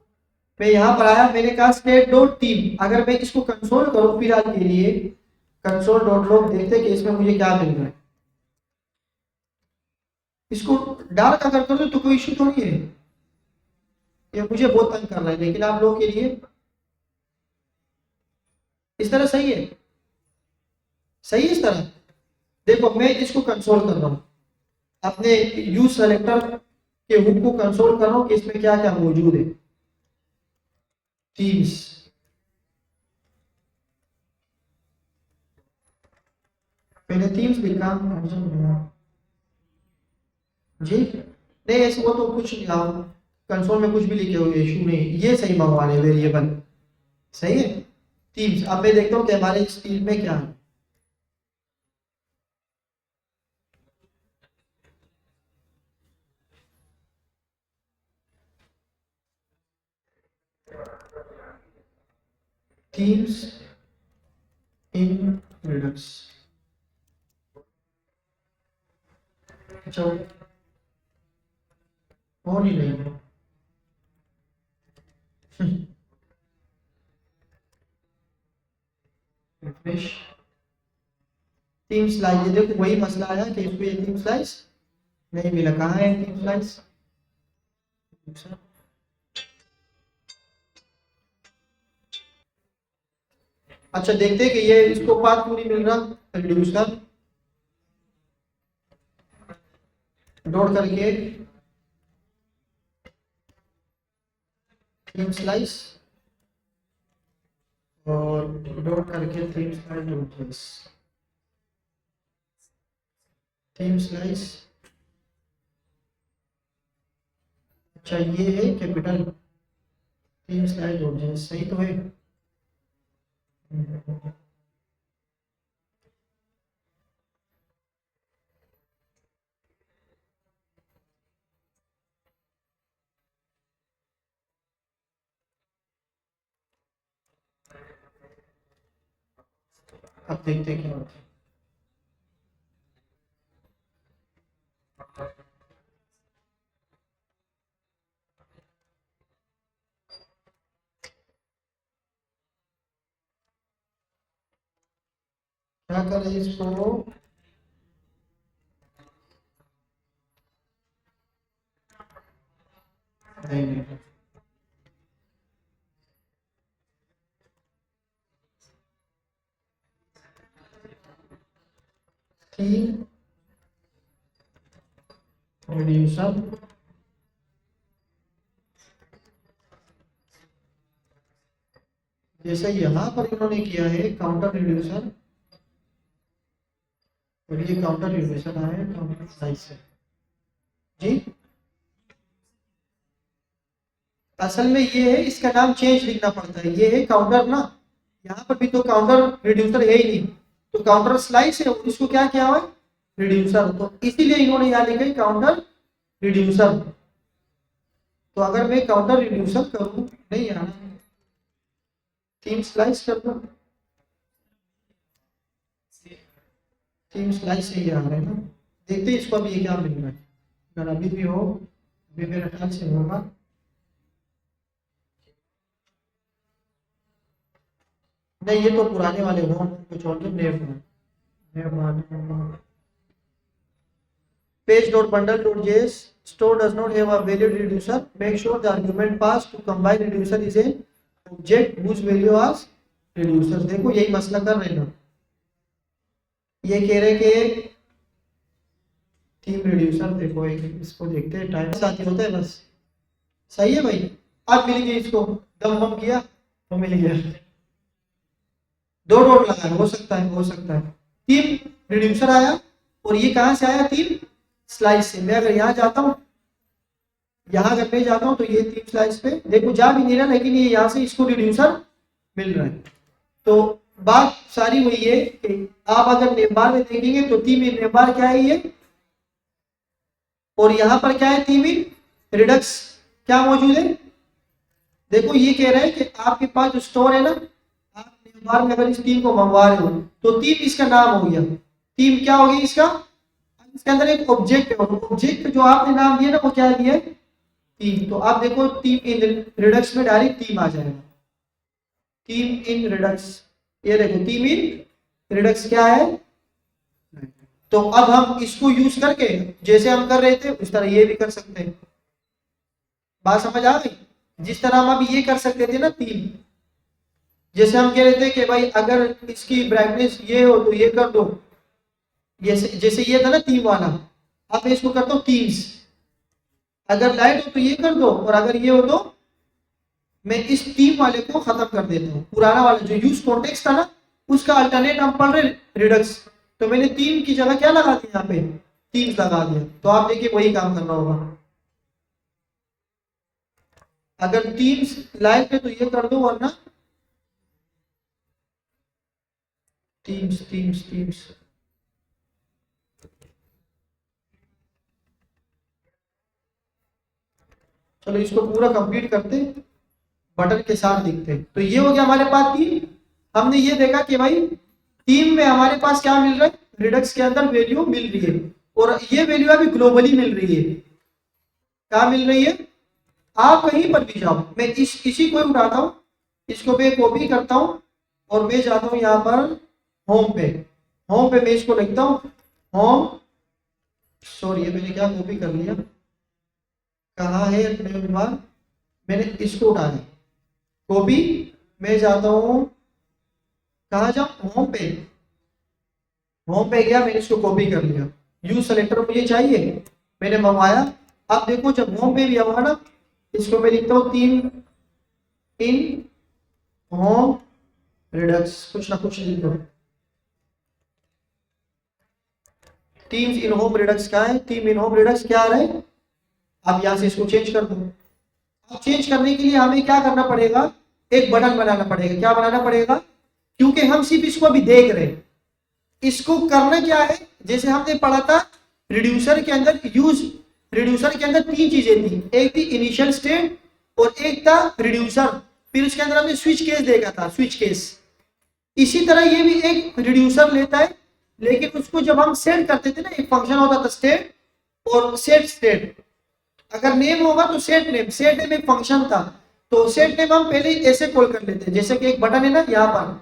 मैं यहां पर आया, मैंने कहा स्टेट डॉट टीम। अगर मैं इसको कंसोल करूं फिलहाल के लिए, कंसोल डॉट लॉग, देखते कि इसमें मुझे क्या मिल रहा है। इसको डार्क अगर कर दो तो कोई इश्यू थोड़ी है, ये मुझे बहुत तंग कर रहा है, लेकिन आप लोगों के लिए इस तरह सही है, सही है इस तरह। देखो मैं इसको कंसोल कर रहा हूं, अपने यूज सेलेक्टर के हुक को कंसोल कर रहा हूं कि इसमें क्या क्या मौजूद है। टीम्स, मैंने टीम्स लिखा जी, नहीं ऐसे वो तो कुछ नहीं, आप कंसोल में कुछ भी लिखे हुए इशू नहीं, ये सही मंगवा रहे वेरिएबल, सही है। टीम्स, अब मैं देखता हूँ कि हमारे इस टीम में क्या है। टीम्स इन रिडक्स, अच्छा वो नहीं लेंगे। रिफ्रेश, टीम स्लाइस, ये देखो वही मसला आया कि इसको ये टीम स्लाइस नहीं मिला। कहाँ है टीम स्लाइस, अच्छा देखते हैं कि ये इसको पाथ क्यों नहीं मिल रहा। रिड्यूसर डॉट करके थीम स्लाइस और डॉट करके theme slice dot theme slice. अच्छा ये है कैपिटल थीम स्लाइस डॉट, सही तो है। अब देखते हैं क्या होता है। क्या करें इसको, नहीं नहीं थीम रिड्यूसर, जैसे यहाँ पर इन्होंने किया है काउंटर रिड्यूसर, और ये काउंटर रिड्यूसर है काउंटर साइज से जी। असल में ये है, इसका नाम चेंज लिखना पड़ता है, ये है काउंटर ना, यहाँ पर भी तो काउंटर रिड्यूसर है ही नहीं, तो काउंटर स्लाइस है, इसको क्या किया हुआ है रिड्यूसर, तो इसीलिए इन्होंने यहाँ लिखा है काउंटर रिड्यूसर। तो अगर मैं काउंटर रिड्यूसर करूँ, नहीं आना, थीम स्लाइस कर दो, थीम स्लाइस से ही आ रहा है ना। देखते हैं इसको अभी ये क्या मिल रहा है, अगर अभी भी हो, अभी मेरे ख्याल से होगा। नहीं ये तो पुराने वाले हो, कुछ और नए page dot bundle dot js store does not have a valid reducer, make sure the argument passed to combine reducer is an object whose value as reducer। देखो यही मसला कर रहे हैं ना, ये कह रहे कि थीम रिड्यूसर देखो, एक इसको देखते हैं, टाइम साथ ही होता है बस। सही है भाई, अब मिल गई इसको, दम बम किया तो मिल गया। दो डॉट लगा है, हो सकता है, हो सकता है। थीम रिड्यूसर आया, और ये कहाँ से आया? थीम स्लाइस से। मैं अगर यहाँ जाता हूँ, यहाँ अगर मैं जाता हूँ तो ये थीम स्लाइस पे देखो जा भी नहीं रहा, लेकिन ये यहाँ से इसको रिड्यूसर मिल रहा है। तो बात सारी वही है कि आप अगर नेम बार में देखेंगे तो थीम इन नेम बार क्या है ये, और यहाँ पर क्या है? थीम इन रिडक्स क्या मौजूद है? देखो ये कह रहा है कि आपके पास जो स्टोर है ना, आप नेम बार में अगर इस थीम को मंगवा रहे हो तो थीम इसका नाम हो गया। थीम क्या होगी इसका? इसके अंदर एक ऑब्जेक्ट है, ऑब्जेक्ट जो आपने नाम दिया ना वो क्या दिया है? थीम। तो आप देखो थीम इन रिडक्स में डायरेक्ट थीम आ जाएगा, थीम इन रिडक्स। ये देखो थीम इन रिडक्स क्या है। तो अब हम इसको यूज करके जैसे हम कर रहे थे उस तरह ये भी कर सकते हैं। बात समझ आ गई? जिस तरह हम अभी ये कर सकते थे ना थीम, जैसे हम कह रहे थे कि भाई अगर इसकी ब्राइटनेस ये हो तो ये कर दो, जैसे जैसे ये था ना थीम वाला, अब मैं इसको करता हूँ थीम्स। अगर लाइट हो तो ये कर दो, और अगर ये हो तो मैं इस थीम वाले को खत्म कर देता हूँ। पुराना वाला जो यूज कॉन्टेक्स्ट था ना, उसका अल्टरनेट हम पढ़ रहे रिडक्स, तो मैंने थीम की जगह क्या लगा दिया? यहाँ पे थीम्स लगा दिया। तो आप देखिए वही काम करना होगा। अगर थीम्स लाइट है तो ये कर दो, वरना थीम्स थीम्स थीम्स। चलो इसको पूरा कंप्लीट करते, बटन के साथ दिखते हैं। तो ये हो गया हमारे पास थीम। हमने ये देखा कि भाई थीम में हमारे पास क्या मिल रहा है? रिडक्स के अंदर वैल्यू मिल रही है, और ये वैल्यू अभी ग्लोबली मिल रही है। क्या मिल रही है? आप कहीं पर भी जाओ, मैं इसी को उठाता हूँ, इसको मैं कॉपी करता हूँ, और मैं जाता हूँ यहाँ पर होम पे। होम पे मैं इसको लिखता हूँ होम, सॉरी ये मैंने क्या कॉपी कर लिया, कहाँ है अपने बार, मैंने इसको उठाया कॉपी। मैं जाता हूँ, कहाँ जाऊँ? होम पे। होम पे गया, मैंने इसको कॉपी कर लिया। यूज सेलेक्टर मुझे चाहिए, मैंने मंगवाया। अब देखो जब होम पे भी आऊंगा ना, इसको मैं लिखता हूँ थीम इन होम रिडक्स, कुछ ना कुछ लिख दो। थीम्स इन होम रिडक्स क्या है? थीम इन होम रिडक्स क्या आ रहा है? अब यहाँ से इसको चेंज कर दो। अब चेंज करने के लिए हमें क्या करना पड़ेगा? एक बटन बनाना पड़ेगा। क्या बनाना पड़ेगा? क्योंकि हम सिर्फ इसको अभी देख रहे हैं, इसको करना क्या है? जैसे हमने पढ़ा था रिड्यूसर के अंदर यूज, रिड्यूसर के अंदर तीन चीजें थी, एक थी इनिशियल स्टेट, और एक था रिड्यूसर, फिर उसके अंदर हमने स्विच केस देखा था, स्विच केस। इसी तरह ये भी एक रिड्यूसर लेता है, लेकिन उसको जब हम सेट करते थे ना, एक फंक्शन होता था स्टेट और सेट स्टेट। अगर नेम होगा तो सेट नेम, सेट नेम एक फंक्शन था, तो सेट नेम हम पहले ऐसे कॉल कर लेते हैं, जैसे कि एक बटन है ना यहाँ पर,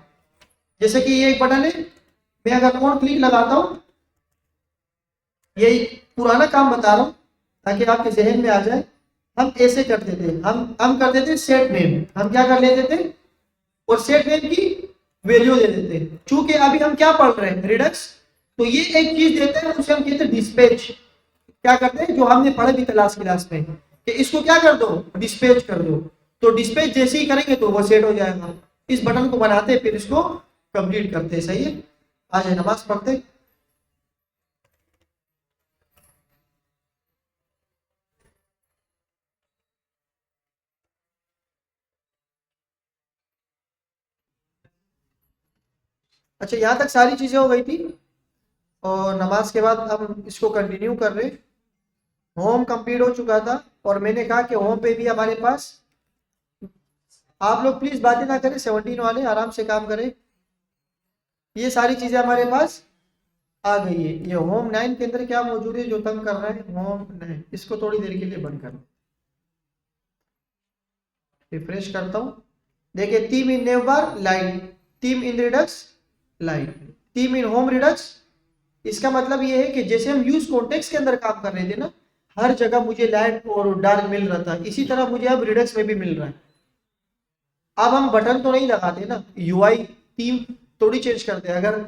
जैसे कि ये एक बटन है, मैं अगर ऑन क्लिक लगाता हूं, यही पुराना काम बता रहा हूं ताकि आपके जहन में आ जाए। हम ऐसे करते थे, हम करते थे सेट नेम, हम क्या कर लेते थे, और सेट नेम की वैल्यू दे देते। चूंकि अभी हम क्या पढ़ रहे हैं? रिडक्स, तो ये एक चीज देते हैं, उसे हम कहते हैं डिस्पैच। क्या करते हैं? जो हमने पढ़ा भी क्लास में कि इसको क्या कर दो? डिस्पैच कर दो। तो डिस्पैच जैसे ही करेंगे तो वो सेट हो जाएगा। इस बटन को बनाते फिर इसको कंप्लीट करते हैं। सही है, आ जाए नमाज पढ़ते। अच्छा यहाँ तक सारी चीजें हो गई थी, और नमाज के बाद हम इसको कंटिन्यू कर रहे। होम कंप्लीट हो चुका था, और मैंने कहा कि होम पे भी हमारे पास, आप लोग प्लीज बातें ना करें, 17 वाले आराम से काम करें। ये सारी चीजें हमारे पास आ गई है। ये होम 9 के अंदर क्या मौजूद है जो तंग कर रहा है? होम 9, इसको थोड़ी देर के लिए बंद कर, रिफ्रेश करता हूँ। देखिए theme in name bar light, theme in Redux light, theme in home Redux. इसका मतलब ये है कि जैसे हम यूज कॉन्टेक्स्ट के अंदर काम कर रहे थे ना, हर जगह मुझे लाइट और डार्क मिल रहा था, इसी तरह मुझे अब रिडक्स में भी मिल रहा है। अब हम बटन तो नहीं लगाते ना, यूआई थीम थोड़ी चेंज करते हैं। अगर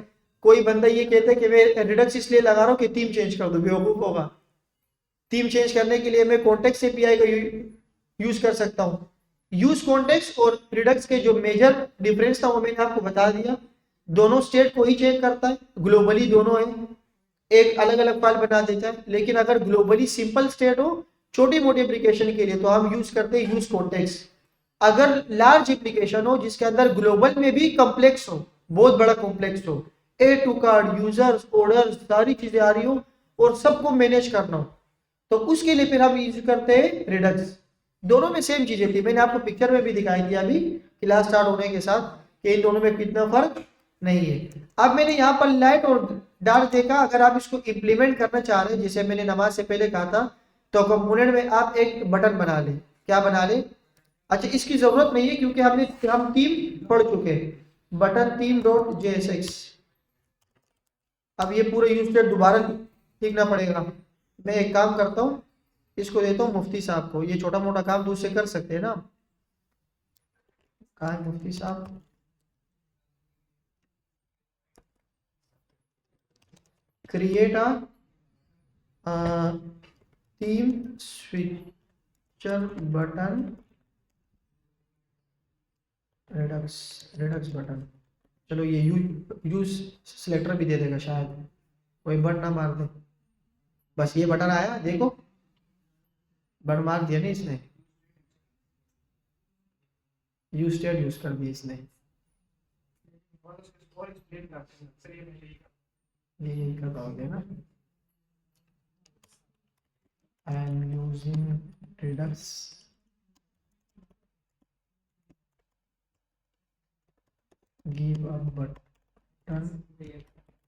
कोई बंदा ये कहता है कि मैं रिडक्स इसलिए लगा रहा हूँ कि थीम चेंज कर दो, बेवकूफ होगा। थीम चेंज करने के लिए मैं कॉन्टेक्स्ट एपीआई का यूज कर सकता हूँ। यूज कॉन्टेक्स्ट और रिडक्स के जो मेजर डिफरेंस था वो मैंने आपको बता दिया। दोनों स्टेट को ही चेक करता है, ग्लोबली दोनों है, एक अलग अलग फाइल बना देता है। लेकिन अगर ग्लोबली सिंपल स्टेट हो छोटी मोटी एप्लीकेशन के लिए तो हम यूज करते हैं यूज कॉन्टेक्स्ट। अगर लार्ज एप्लीकेशन हो जिसके अंदर ग्लोबल में भी कॉम्प्लेक्स हो, बहुत बड़ा कॉम्प्लेक्स हो, ए टू कार्ड, यूजर्स, ऑर्डर्स, सारी चीजें आ रही हो और सबको मैनेज करना हो, तो उसके लिए फिर हम यूज करते हैं रिडक्स। दोनों में सेम चीजें थी, मैंने आपको पिक्चर में भी दिखाई दिया अभी क्लास स्टार्ट होने के साथ कि इन दोनों में कितना फर्क नहीं है। अब मैंने यहाँ पर लाइट और डार्क देखा। अगर आप इसको इम्प्लीमेंट करना चाह रहे हैं, जैसे मैंने नमाज से पहले कहा था, तो कंपोनेंट में आप एक बटन बना लें। क्या बना लें? अच्छा, इसकी जरूरत नहीं है क्योंकि हम थीम पढ़ चुके हैं, बटन थीम डॉट जेएसएक्स। अब ये पूरे यूज केस दोबारा लिखना पड़ेगा। मैं एक काम करता हूँ, इसको देता हूँ मुफ्ती साहब को, ये छोटा मोटा काम दूसरे कर सकते हैं ना। कहाँ है मुफ्ती साहब? Create a theme switcher button Redux button. चलो ये यूज सिलेक्टर भी दे देगा शायद, कोई बटन ना मार दे। बस ये बटन आया, देखो बटन मार दिया नहीं इसने, यूज स्टेट यूज कर दिया इसने। ये यही कर पाओगे ना। I am using Redux give a button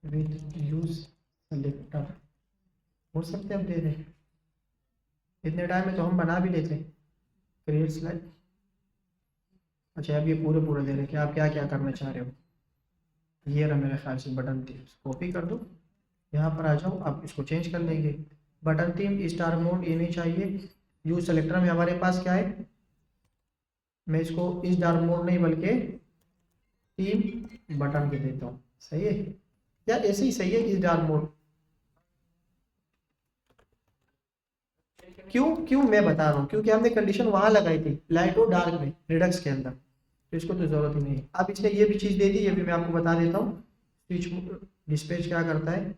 with use selector. हो सकते हम दे दें, इतने टाइम में तो हम बना भी लेते। Create slide. अच्छा, अब ये पूरे पूरे दे रहे कि आप क्या क्या करना चाह रहे हो। ये रहा मेरे ख्याल से बटन थीम, कॉपी कर दो, यहाँ पर आ जाओ, आप इसको चेंज कर लेंगे। बटन थीम स्टार मोड ये नहीं चाहिए। यूज सेलेक्टर में हमारे पास क्या है, मैं इसको इस डार्क मोड नहीं बल्कि थीम बटन के देता हूँ। सही है यार, ऐसे ही सही है इस डार्क मोड। क्यों क्यों मैं बता रहा हूँ, क्योंकि हमने कंडीशन वहां लगाई थी लाइट और डार्क में रिडक्स के अंदर, तो इसको तो जरूरत ही नहीं है। अब इसने ये भी चीज दे दी, ये भी मैं आपको बता देता हूँ। स्विच डिस्पैच क्या करता है,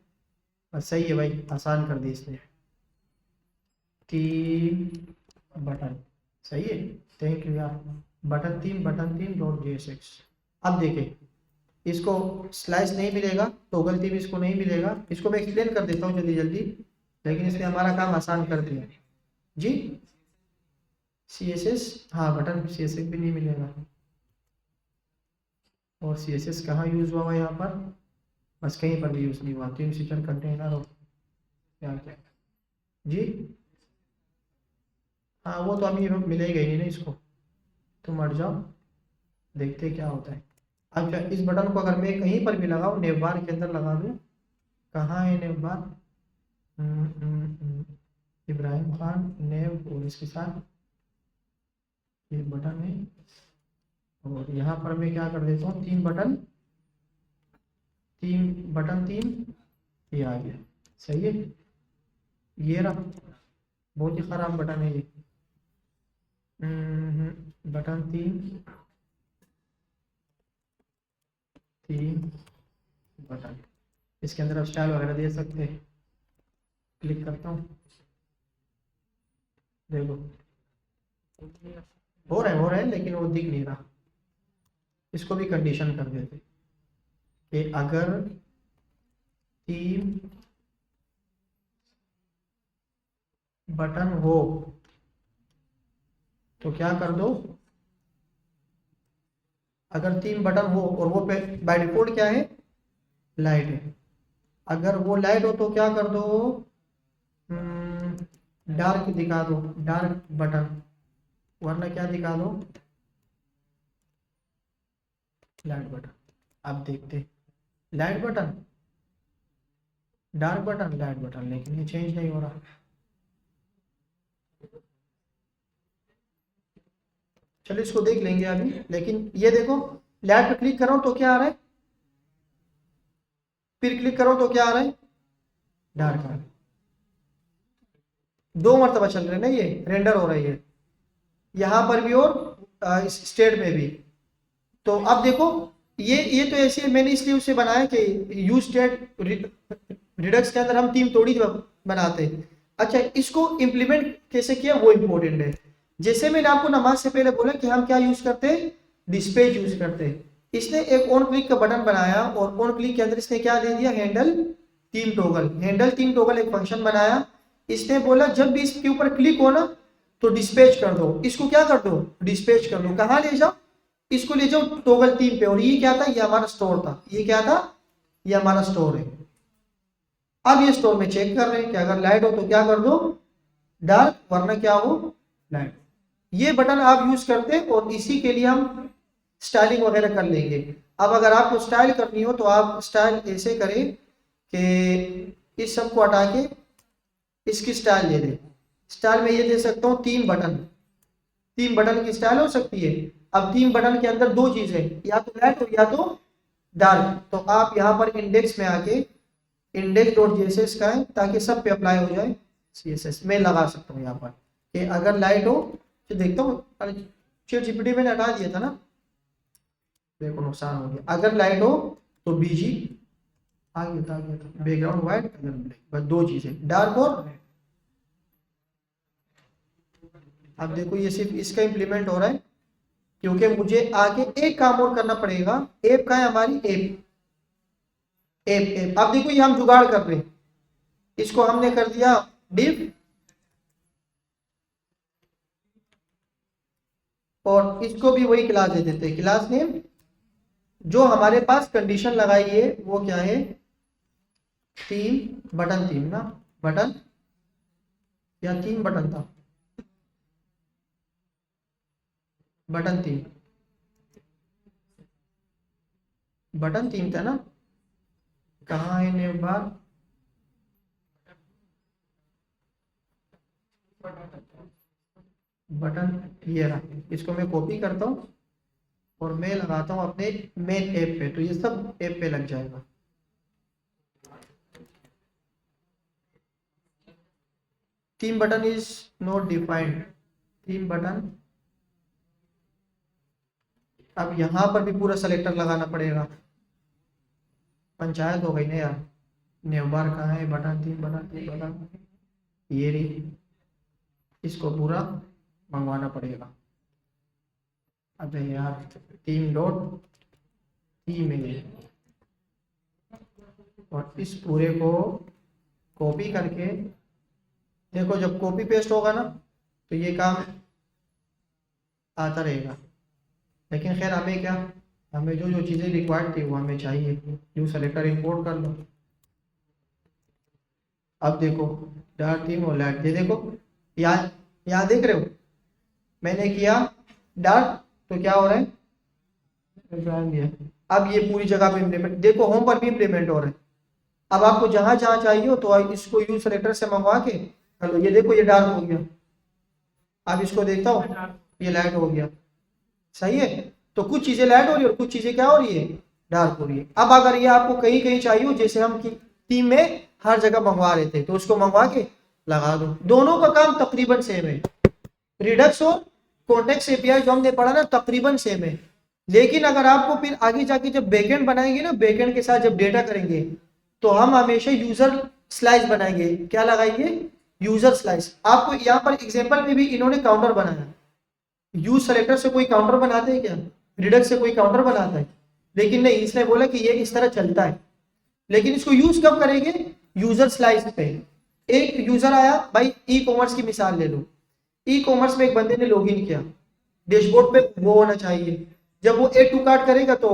बस सही है भाई, आसान कर दी इसने। थीम बटन, सही है, थैंक यू यार। Button theme dot JSX. अब देखें, इसको स्लाइस नहीं मिलेगा, टॉगल थीम इसको नहीं मिलेगा। इसको मैं एक्सप्लेन कर देता हूँ जल्दी जल्दी, लेकिन इसने हमारा काम आसान कर दिया जी। CSS, हाँ बटन CSS भी नहीं मिलेगा। और CSS कहाँ यूज हुआ यहाँ पर, बस कहीं पर भी यूज नहीं हुआ। थीम स्विचर कंटेनर और क्या क्या जी, हाँ वो तो अभी मिलेगा ही नहीं ना इसको, तुम हट जाओ, देखते क्या होता है। अब इस बटन को अगर मैं कहीं पर भी लगाऊं, नेव बार के अंदर लगा दूं, कहाँ है नेव बार, इब्राहिम खान नेव, और इसके साथ ये बटन है, और यहाँ पर मैं क्या कर देता हूँ, तीन बटन, ये आ गया। सही है, ये रहा, बहुत ही खराब बटन है ये। बटन तीन बटन, इसके अंदर आप स्टाइल वगैरह दे सकते हैं। क्लिक करता हूँ, देखो हो रहा है लेकिन वो दिख नहीं रहा। इसको भी कंडीशन कर देते कि अगर थीम बटन हो तो क्या कर दो, अगर थीम बटन हो और वो बाय डिफॉल्ट क्या है, लाइट है, अगर वो लाइट हो तो क्या कर दो, डार्क दिखा दो, डार्क बटन, वरना क्या दिखा दो, लाइट बटन। अब देखते, light button, dark button, light button, लेकिन ये चेंज नहीं हो रहा। चलो इसको देख लेंगे अभी, लेकिन ये देखो लाइट पे क्लिक कर रहा हूं तो क्या आ रहा है, फिर क्लिक करो तो क्या आ रहा है, डार्क आ रहा है। 2 मरतबा चल रहे हैं ना, ये रेंडर हो रही है यहाँ पर भी और इस स्टेट में भी। तो अब देखो ये तो ऐसे मैंने इसलिए उसे बनाया कि यूज स्टेट रिडक्स के अंदर हम टीम तोड़ी बनाते हैं। अच्छा, इसको इम्प्लीमेंट कैसे किया वो इम्पोर्टेंट है। जैसे मैंने आपको नमाज से पहले बोला कि हम क्या यूज करते हैं, डिस्पैच यूज करते हैं। इसने एक ऑन क्लिक का बटन बनाया और ऑन क्लिक के अंदर इसने क्या दे दिया, handle team toggle. Handle team toggle एक फंक्शन बनाया। इसने बोला जब भी इसके ऊपर क्लिक हो ना तो डिस्पैच कर दो, इसको क्या कर दो, डिस्पैच कर दो। कहाँ ले जाओ, इसको ले जाओ टॉगल टीम पे। और ये क्या था, ये हमारा स्टोर था। ये क्या था, ये हमारा स्टोर है। अब ये स्टोर में चेक कर रहे हैं कि अगर लाइट हो तो क्या कर दो, डार्क, वरना क्या हो, लाइट। ये बटन आप यूज करते हैं और इसी के लिए हम स्टाइलिंग वगैरह कर लेंगे। अब अगर आपको स्टाइल करनी हो तो आप स्टाइल ऐसे करें कि इस सब को हटा के इसकी स्टाइल दे दें। स्टाइल में ये दे सकता हूँ 3 बटन, 3 बटन की स्टाइल हो सकती है। अब 3 बटन के अंदर 2 चीजें, या तो लाइट या तो डार्क। तो आप यहाँ पर इंडेक्स में आके इंडेक्स डॉट जेएसएस का है ताकि सब पे अप्लाई हो जाए सीएसएस। मैं लगा सकता हूँ यहाँ पर कि अगर लाइट हो तो देखता हूँ, चैट जीपीटी मैंने हटा दिया था ना, देखो नुकसान हो गया। अगर लाइट हो तो बीजी आ गया था बैकग्राउंड व्हाइट, कलर ब्लैक, बस 2 चीजें, डार्क और। अब देखो ये सिर्फ इसका इम्प्लीमेंट हो रहा है क्योंकि मुझे आगे एक काम और करना पड़ेगा। ऐप का है हमारी, ऐप ऐप ऐप। अब देखो ये हम जुगाड़ कर रहे हैं, इसको हमने कर दिया डिव और इसको भी वही क्लास दे देते हैं, क्लास नेम। जो हमारे पास कंडीशन लगाई है वो क्या है, थीम बटन, थीम ना बटन, या 3 बटन था, बटन थीम, बटन थीम था ना, कहाँ है नेम बार, बटन ये रहा। इसको मैं कॉपी करता हूँ और मैं लगाता हूँ अपने मेन ऐप पे, तो ये सब ऐप पे लग जाएगा। Theme button is not defined, theme button. अब यहाँ पर भी पूरा सेलेक्टर लगाना पड़ेगा, पंचायत हो गई ना यार। नेवबार कहाँ है, button theme, button theme, button, ये रही। इसको पूरा मंगवाना पड़ेगा। अबे यार, थीम डॉट थीम है, और इस पूरे को कॉपी करके देखो, जब कॉपी पेस्ट होगा ना तो ये काम आता रहेगा। लेकिन खैर हमें क्या, हमें जो जो चीज़ें रिक्वायर्ड थी वो हमें चाहिए। यू सेलेक्टर इंपोर्ट कर लो। अब देखो डार्क थीम और लाइट, ये देखो यहाँ देख रहे हो, मैंने किया डार्क तो क्या हो रहा है, अब ये पूरी जगह पे इम्प्लीमेंट, देखो होम पर भी इम्प्लीमेंट हो रहा है। अब आपको जहां जहां चाहिए हो तो इसको यूज सेलेक्टर से मंगवा के कर लो। ये देखो ये डार्क हो गया, अब इसको देखता हूँ ये लाइट हो गया, सही है। तो कुछ चीजें लाइट हो रही है और कुछ चीजें क्या हो रही है, डार्क हो रही है। अब अगर ये आपको कहीं कहीं चाहिए हो, जैसे हम टीम में हर जगह मंगवा रहे थे, तो उसको मंगवा के लगा दो। दोनों का काम तकरीबन सेम है, रिडक्स और कॉन्टेक्स्ट एपीआई जो हमने पढ़ा ना तकरीबन सेम है। लेकिन अगर आपको फिर आगे जाके जब बैकएंड बनाएंगे ना, बैकएंड के साथ जब डेटा करेंगे तो हम हमेशा यूजर स्लाइस बनाएंगे। क्या लगाएंगे, यूजर स्लाइस। आपको यहाँ पर एग्जांपल में भी इन्होंने काउंटर बनाया। यूज सेलेक्टर से कोई काउंटर बनाते हैं क्या, रिडक्स से कोई काउंटर बनाता है, लेकिन नहीं, इसने बोला कि ये इस तरह चलता है। लेकिन इसको यूज कब करेंगे, यूजर स्लाइस पे। एक यूजर आया भाई, ई कॉमर्स की मिसाल ले लो। ई कॉमर्स में एक बंदे ने लॉगिन किया, डैशबोर्ड पे वो होना चाहिए। जब वो ए टू कार्ड करेगा तो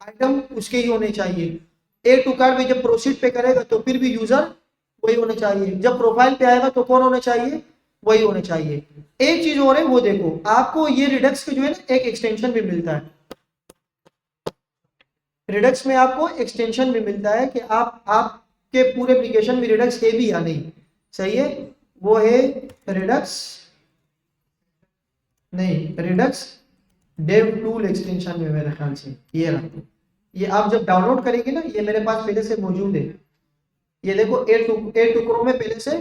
आइटम उसके ही होने चाहिए। ए टू कार्ड में जब प्रोसीड पे करेगा तो फिर भी यूजर वही होने चाहिए। जब प्रोफाइल पे आएगा तो कौन होने चाहिए, वही होने चाहिए। एक चीज और है, वो देखो आपको ये रिडक्स के जो है ना एक एक्सटेंशन भी मिलता है। रिडक्स में आपको एक्सटेंशन भी मिलता है कि आपके पूरे एप्लीकेशन में रिडक्स है भी या नहीं, सही है। वो है रिडक्स, नहीं रिडक्स डेव टूल एक्सटेंशन में मेरे ख्याल से ये रहा। ये आप जब डाउनलोड करेंगे ना, ये मेरे पास पहले से मौजूद है, ये देखो ए टुकड़ों में पहले से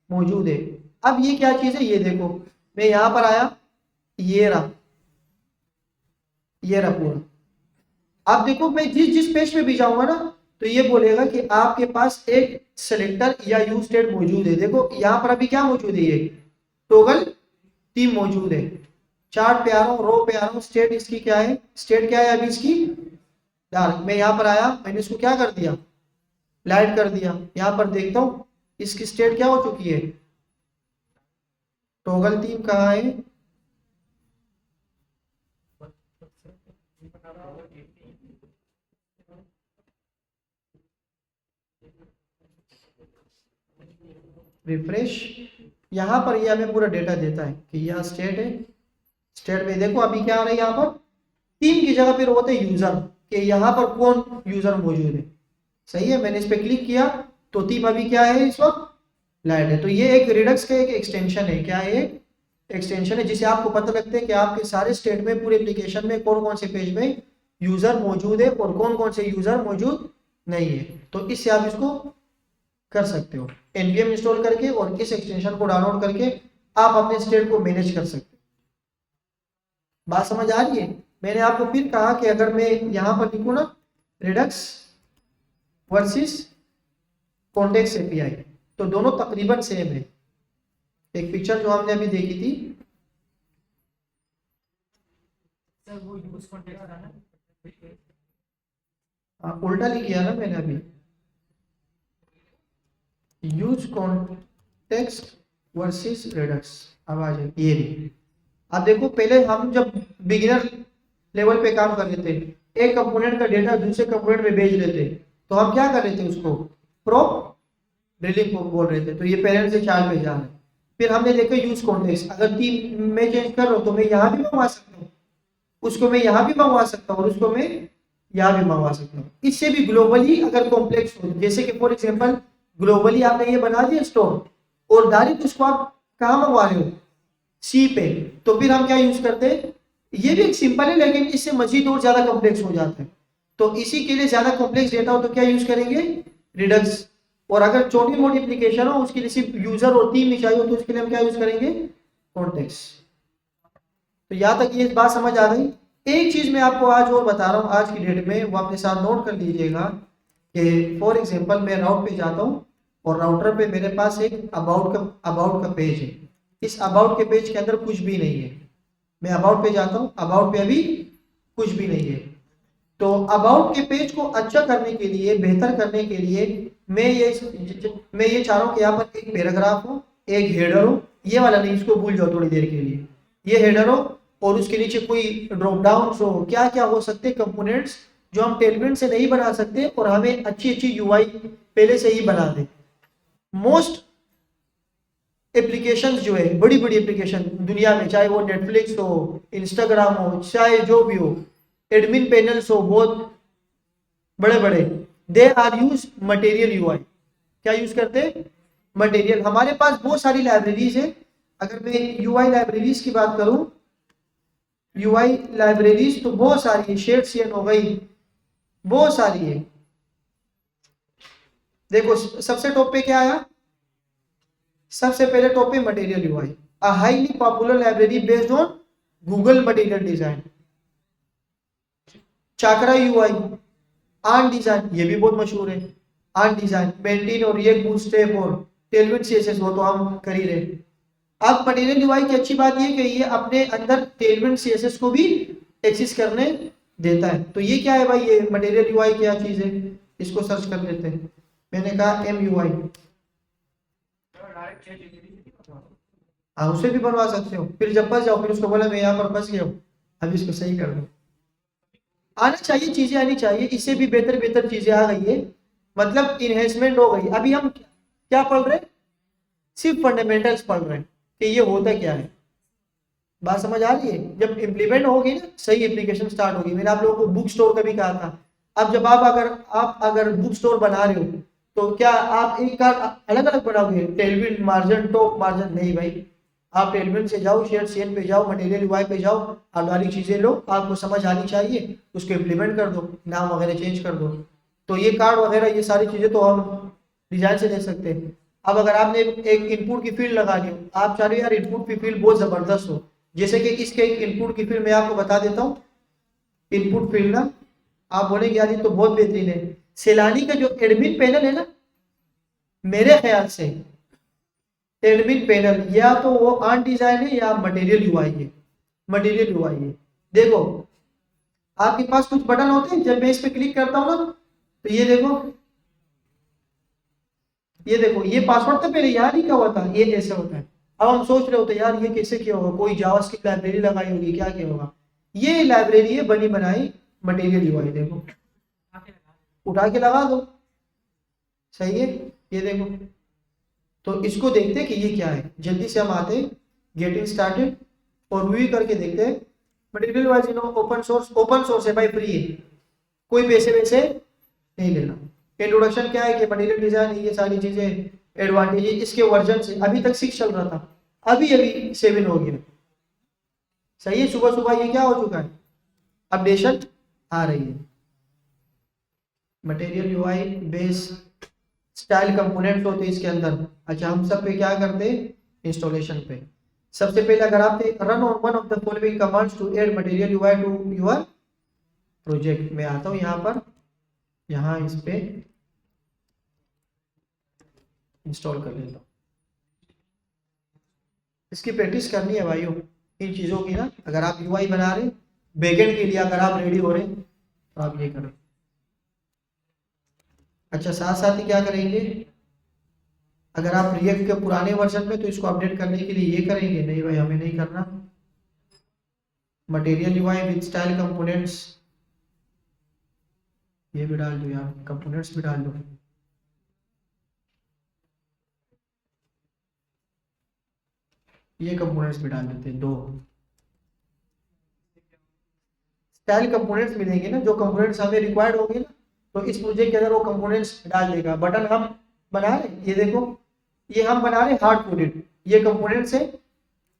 मौजूद है। अब ये क्या चीज है, ये देखो मैं यहाँ पर आया, ये रहा, ये रहा पूरा। अब देखो मैं जिस जिस पेज पे भी जाऊंगा ना, तो ये बोलेगा कि आपके पास एक सिलेक्टर या यूज स्टेट मौजूद है। देखो यहाँ पर अभी क्या मौजूद है, ये टॉगल थीम मौजूद है, चार्ट पे आ रहा हूँ, रो पे आ रहा हूँ, स्टेट इसकी क्या है, स्टेट क्या है अभी इसकी डार्क। मैं यहाँ पर आया, मैंने इसको क्या कर दिया, लाइट कर दिया। यहाँ पर देखता हूँ इसकी स्टेट क्या हो चुकी है, टॉगल थीम कहाँ है, रिफ्रेश। यहाँ पर ये हमें पूरा डेटा देता है कि यह स्टेट है। स्टेट में देखो अभी क्या आ रहा है, यहाँ पर टीम की जगह पे होता है यूजर, कि यहाँ पर कौन यूजर मौजूद है। सही है, मैंने इस पे क्लिक किया तो थीम अभी क्या है, इस वक्त लाइट है। तो ये एक रिडक्स का एक एक्सटेंशन है, क्या है, एक्सटेंशन है जिसे आपको पता लगता है कि आपके सारे स्टेट में, पूरे एप्लीकेशन में कौन कौन से पेज में यूजर मौजूद है और कौन कौन से यूजर मौजूद नहीं है। तो इससे आप इसको कर सकते हो npm इंस्टॉल करके, और इस एक्सटेंशन को डाउनलोड करके आप अपने स्टेट को मैनेज कर सकते हो। बात समझ आ रही है। मैंने आपको फिर कहा कि अगर मैं यहाँ पर लिखूँ ना रिडक्स वर्सेस कॉन्टेक्स्ट एपीआई, तो दोनों तकरीबन सेम है। एक पिक्चर जो हमने अभी देखी थी, उल्टा लिख किया ना मैंने अभी, यूज कॉन्टेक्स्ट वर्सेस रिडक्स। अब आ जाए ये भी। अब देखो पहले हम जब बिगिनर लेवल पे काम कर रहे थे, एक कंपोनेंट का डेटा दूसरे कंपोनेंट में भेज रहे थे, तो हम क्या कर रहे थे, उसको प्रोप ड्रिलिंग को बोल रहे थे। तो ये पेरेंट से चाइल्ड में जा रहे हैं। फिर हमने देखा यूज कॉन्टेक्स्ट, अगर तीन में चेंज कर रहा हूं तो मैं यहाँ भी मंगवा सकता हूँ, उसको मैं यहाँ भी मंगवा सकता हूँ और उसको मैं यहाँ भी मंगवा सकता हूँ। इससे भी ग्लोबली अगर कॉम्प्लेक्स हो, जैसे कि फॉर एग्जांपल ग्लोबली आपने ये बना दिया स्टोर, और डायरेक्ट उसको आप कहाँ मंगवा रहे हो, सी पे, तो फिर हम क्या यूज करते हैं, ये भी एक सिंपल है लेकिन इससे मजीद और ज्यादा कॉम्प्लेक्स हो जाता है। तो इसी के लिए ज्यादा कॉम्प्लेक्स डेटा हो तो क्या यूज करेंगे, रिडक्स। और अगर छोटी मोटी एप्लीकेशन हो, उसके लिए सिर्फ यूजर और थीम ही चाहिए हो, तो उसके लिए हम क्या यूज करेंगे, कॉन्टेक्स्ट। तो यहाँ तक ये बात समझ आ गई। एक चीज मैं आपको आज और बता रहा हूँ आज की डेट में, वो अपने साथ नोट कर लीजिएगा कि फॉर एग्जांपल मैं राउट पे जाता हूँ और राउटर पे मेरे पास एक अबाउट का पेज है। इस अबाउट के पेज के अंदर कुछ भी नहीं है। मैं अबाउट पे जाता हूँ, अबाउट पे अभी कुछ भी नहीं है। तो अबाउट के पेज को अच्छा करने के लिए, बेहतर करने के लिए मैं ये चाह रहा हूँ कि यहाँ पर एक पैराग्राफ हो, एक हेडर हो, ये वाला नहीं, इसको भूल जाओ थोड़ी देर के लिए, ये हेडर हो और उसके नीचे कोई ड्रॉप डाउन हो, क्या क्या हो सकते कंपोनेंट्स जो हम टेलविंड से नहीं बना सकते और हमें अच्छी अच्छी यूआई पहले से ही बना दे। मोस्ट एप्लीकेशंस जो है, बड़ी बड़ी एप्लीकेशन दुनिया में, चाहे वो नेटफ्लिक्स हो, इंस्टाग्राम हो, चाहे जो भी हो, एडमिन पैनल्स हो बहुत बड़े बड़े, they are use material UI. क्या यूज करते, मटेरियल। हमारे पास बहुत सारी लाइब्रेरीज है। अगर मैं यूआई लाइब्रेरीज की बात करूं, यूआई लाइब्रेरीज तो बहुत सारी है, शेड सीएन हो गई, बहुत सारी है। देखो सबसे टॉप पे क्या आया, सबसे पहले टॉप पे material UI, a highly popular library based on Google material design. Chakra UI, earn design, ये भी बहुत मशहूर है, आर्न डिजाइन, मेंटेन और रिएक्ट बूटस्ट्रैप और टेलविंड सीएसएस, वो तो हम कर ही रहे। अब मटेरियल यूआई की अच्छी बात ये कि ये अपने अंदर टेलविंड सीएसएस को भी एक्सेस करने देता है। तो ये क्या है भाई, ये मटेरियल यूआई क्या चीज है, इसको सर्च कर लेते हैं। मैंने कहा एमयूआई, हाँ उसे भी बनवा सकते हो। फिर जब फंस जाओ फिर उसको बोला मैं यहाँ पर फंस गया हूँ, अब इसको सही कर दो। आना चाहिए, चीजें आनी चाहिए, इससे भी बेहतर बेहतर चीजें आ गई है, मतलब इन्हेंसमेंट हो गई। अभी हम क्या पढ़ रहे हैं, सिर्फ फंडामेंटल्स पढ़ रहे हैं कि ये होता क्या है। बात समझ आ रही है। जब इम्प्लीमेंट होगी ना, सही एप्लीकेशन स्टार्ट होगी। मैंने आप लोगों को बुक स्टोर का भी कहा था। अब जब आप अगर बुक स्टोर बना रहे हो तो क्या आप एक कार्ड अलग अलग बनाओगे, टेलविंड मार्जिन, टॉप मार्जिन? नहीं भाई, आप एडमिन से जाओ, शेयर सीएन पे जाओ, मटेरियल यूआई पे जाओ, आप वाली चीज़ें लो, आपको समझ आनी चाहिए, उसको इम्प्लीमेंट कर दो, नाम वगैरह चेंज कर दो। तो ये कार्ड वगैरह ये सारी चीज़ें तो हम डिजाइन से दे सकते हैं। अब अगर आपने एक इनपुट की फील्ड लगा ली, आप चाह रहे हो यार इनपुट की फील्ड बहुत ज़बरदस्त हो, जैसे कि इसके एक इनपुट की फील्ड मैं आपको बता देता हूँ। इनपुट फील्ड ना, आप बोलेंगे यार ये तो बहुत बेहतरीन है। सैलानी का जो एडमिन पैनल है ना, मेरे ख्याल से एडमिन पैनल या तो वो ऑन डिजाइन है या मटेरियल यूआई है। मटेरियल यूआई है। देखो आपके पास कुछ बटन होते हैं, जब मैं इस पे क्लिक करता हूँ ना, तो ये देखो, ये देखो, ये पासवर्ड तो पहले यहाँ लिखा हुआ था, ये कैसे होता है। अब हम सोच रहे होते हैं यार ये कैसे किया होगा, कोई जावास्क्रिप्ट लाइब्रेरी लगाई होगी, क्या किया होगा। ये लाइब्रेरी है बनी बनाई मटेरियल यूआई, देखो उठा के लगा दो, सही है। ये देखो, तो इसको देखते हैं कि ये क्या है। जल्दी से हम आते हैं गेटिंग स्टार्टेड और व्यू करके देखते हैं। मटेरियल वाइज ओपन सोर्स है भाई, फ्री है, कोई पैसे वैसे नहीं लेना। इंट्रोडक्शन क्या है कि मटेरियल डिजाइन, ये सारी चीजें एडवांटेज, इसके वर्जन से अभी तक 6 चल रहा था, अभी अभी 7 हो गया, सही है। सुबह सुबह ये क्या हो चुका है, अपडेशन आ रही है। Material UI base style components होते हैं इसके अंदर। अच्छा, हम सब पे क्या करते हैं, इंस्टॉलेशन पे। सबसे पहले अगर आप run on one of the following commands to add material UI to your project, मैं आता हूँ यहाँ पर, यहाँ इस पे इंस्टॉल कर लेता हूँ। इसकी प्रैक्टिस करनी है भाइयों इन चीज़ों की ना। अगर आप यूआई बना रहे, बैकएंड के लिए अगर आप रेडी हो रहे तो आप ये करें। अच्छा, साथ साथ ही क्या करेंगे, अगर आप रिएक्ट के पुराने वर्जन में तो इसको अपडेट करने के लिए ये करेंगे, नहीं भाई हमें नहीं करना। Material UI with style components, ये भी डाल दो यार, कंपोनेंट्स भी डाल दो। ये कंपोनेंट्स भी डाल देते हैं, दो स्टाइल कंपोनेंट्स मिलेंगे ना, जो कंपोनेंट्स हमें रिक्वायर्ड होंगे ना, तो इस प्रोजेक्ट के अंदर वो कंपोनेंट्स डाल देगा। बटन हम बना रहे, ये देखो, ये हम बना रहे हार्ड कोडेड, ये कंपोनेंट्स है।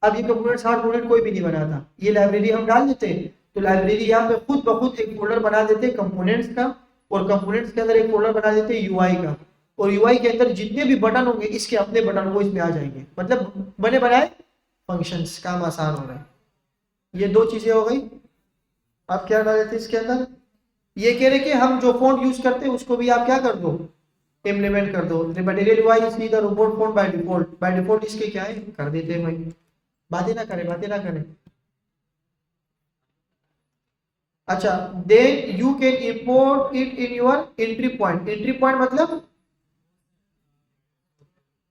अब ये कंपोनेंट्स हार्ड कोडेड कोई भी नहीं बनाता, ये लाइब्रेरी हम डाल देते हैं, तो लाइब्रेरी यहाँ पे खुद ब खुद एक फोल्डर बना देते हैं कंपोनेंट्स का, और कंपोनेंट्स के अंदर एक फोल्डर बना देते हैं यूआई का, और यूआई के अंदर जितने भी बटन होंगे इसके अपने बटन वो इसमें आ जाएंगे, मतलब बने बनाए फंक्शंस, काम आसान हो रहा है। ये दो चीजें हो गई। आप क्या डाल देते इसके अंदर, ये कह रहे कि हम जो फॉन्ट यूज करते हैं उसको भी आप क्या कर दो, इम्प्लीमेंट कर दो। Material wise see the robot font by default, by default इसके क्या है कर देते हैं भाई। बातें ना करें, बातें ना करें। अच्छा, then you can import it in your entry point. Entry point मतलब,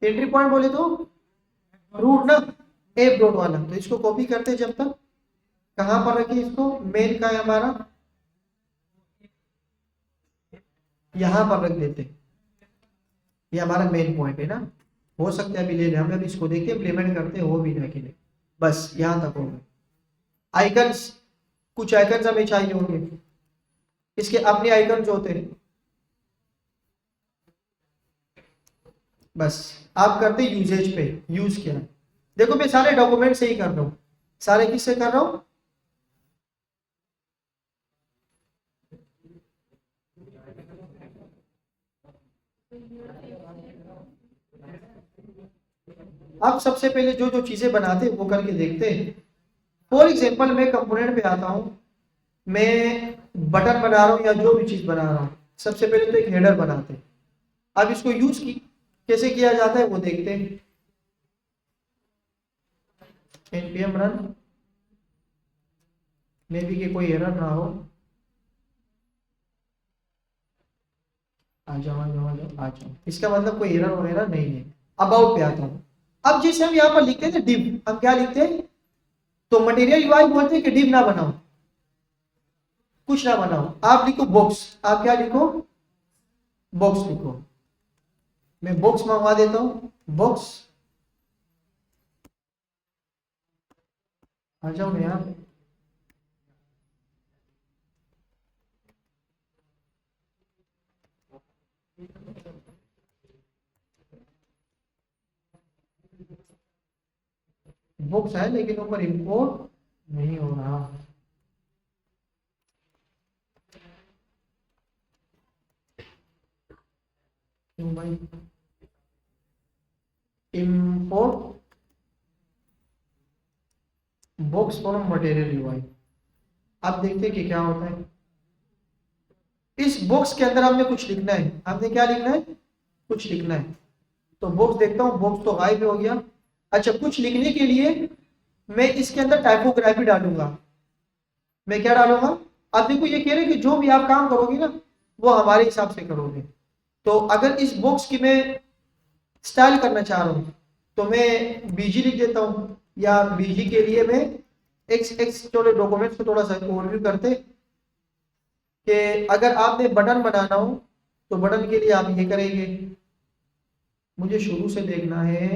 एंट्री पॉइंट बोले तो रूट ना, एप डॉट वाला। तो इसको कॉपी करते हैं, जब तक कहां पर रखिए इसको, मेन का है हमारा, यहां पर रख देते हैं, ये हमारा मेन पॉइंट है ना। हो सकता है अभी ले लें, हम अभी इसको देखिए इम्प्लीमेंट करते हैं, हो भी ना कि नहीं। बस यहां तक हो गए। आइकन्स, कुछ आइकन्स हमें चाहिए होंगे, इसके अपने आइकन्स होते हैं। बस आप करते यूजेज पे, यूज क्या है। देखो मैं सारे डॉक्यूमेंट से ही कर रहा हूँ, सारे किससे कर रहा हूँ, आप सबसे पहले जो जो चीजें बनाते हैं वो करके देखते हैं। फॉर एग्जाम्पल मैं कंपोनेंट पे आता हूँ, मैं बटन बना रहा हूँ या जो भी चीज बना रहा हूँ, सबसे पहले तो एक हेडर बनाते हैं। अब इसको यूज की कैसे किया जाता है वो देखते हैं। npm रन, मे बी कि कोई एरर ना हो। आ जाओ आ जाओ आ जाओ आ जाओ, इसका मतलब कोई एरर वगैरह नहीं है। अबाउट पे आता हूँ। अब जैसे हम यहाँ पर लिखते हैं ना डिव, हम क्या लिखते हैं, तो मटेरियल यूआई बोलते हैं कि डिव ना बनाओ, कुछ ना बनाओ, आप लिखो बॉक्स। आप क्या लिखो, बॉक्स लिखो। मैं बॉक्स मंगवा देता हूँ, बॉक्स। आ जाओ ना यार, बॉक्स है लेकिन ऊपर इंपोर्ट नहीं हो रहा। क्यों भाई? Import box from material UI. अब देखते हैं कि क्या होता है। इस बॉक्स के अंदर हमने कुछ लिखना है। हमने क्या लिखना है? कुछ लिखना है। तो बॉक्स देखता हूँ, बॉक्स तो गायब हो गया। अच्छा, कुछ लिखने के लिए मैं इसके अंदर टाइपोग्राफी डालूंगा। मैं क्या डालूंगा? अब देखो ये कह रहे हैं कि जो भी आप काम करोगे ना वो हमारे हिसाब से करोगे। तो अगर इस बॉक्स की मैं स्टाइल करना चाह रहा हूँ तो मैं बीजी लिख देता हूँ, या बीजी के लिए मैं एक्स चलो डॉक्यूमेंट्स को थोड़ा सा ओवरव्यू करते कि अगर आपने बटन बनाना हो तो बटन के लिए आप ये करेंगे। मुझे शुरू से देखना है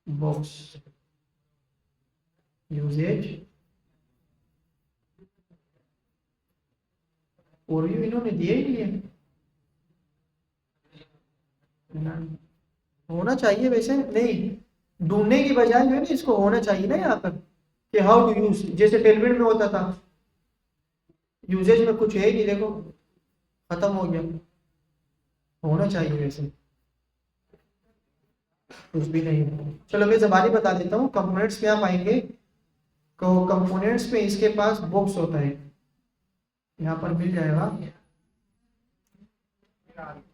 बॉक्स यूजेज ओवरव्यू इन्होंने दिया ही नहीं है। होना चाहिए वैसे, नहीं ढूंढने की बजाय जो है ना इसको होना चाहिए ना यहाँ पर कि हाउ टू यूज, जैसे टेलविड में होता था। यूजेज में कुछ है ही नहीं, देखो खत्म हो गया। होना चाहिए वैसे, कुछ भी नहीं है। चलो मैं जबानी बता देता हूँ। कंपोनेंट्स में आप आएंगे तो कंपोनेंट्स में इसके पास बॉक्स होता है, यहाँ पर मिल जाएगा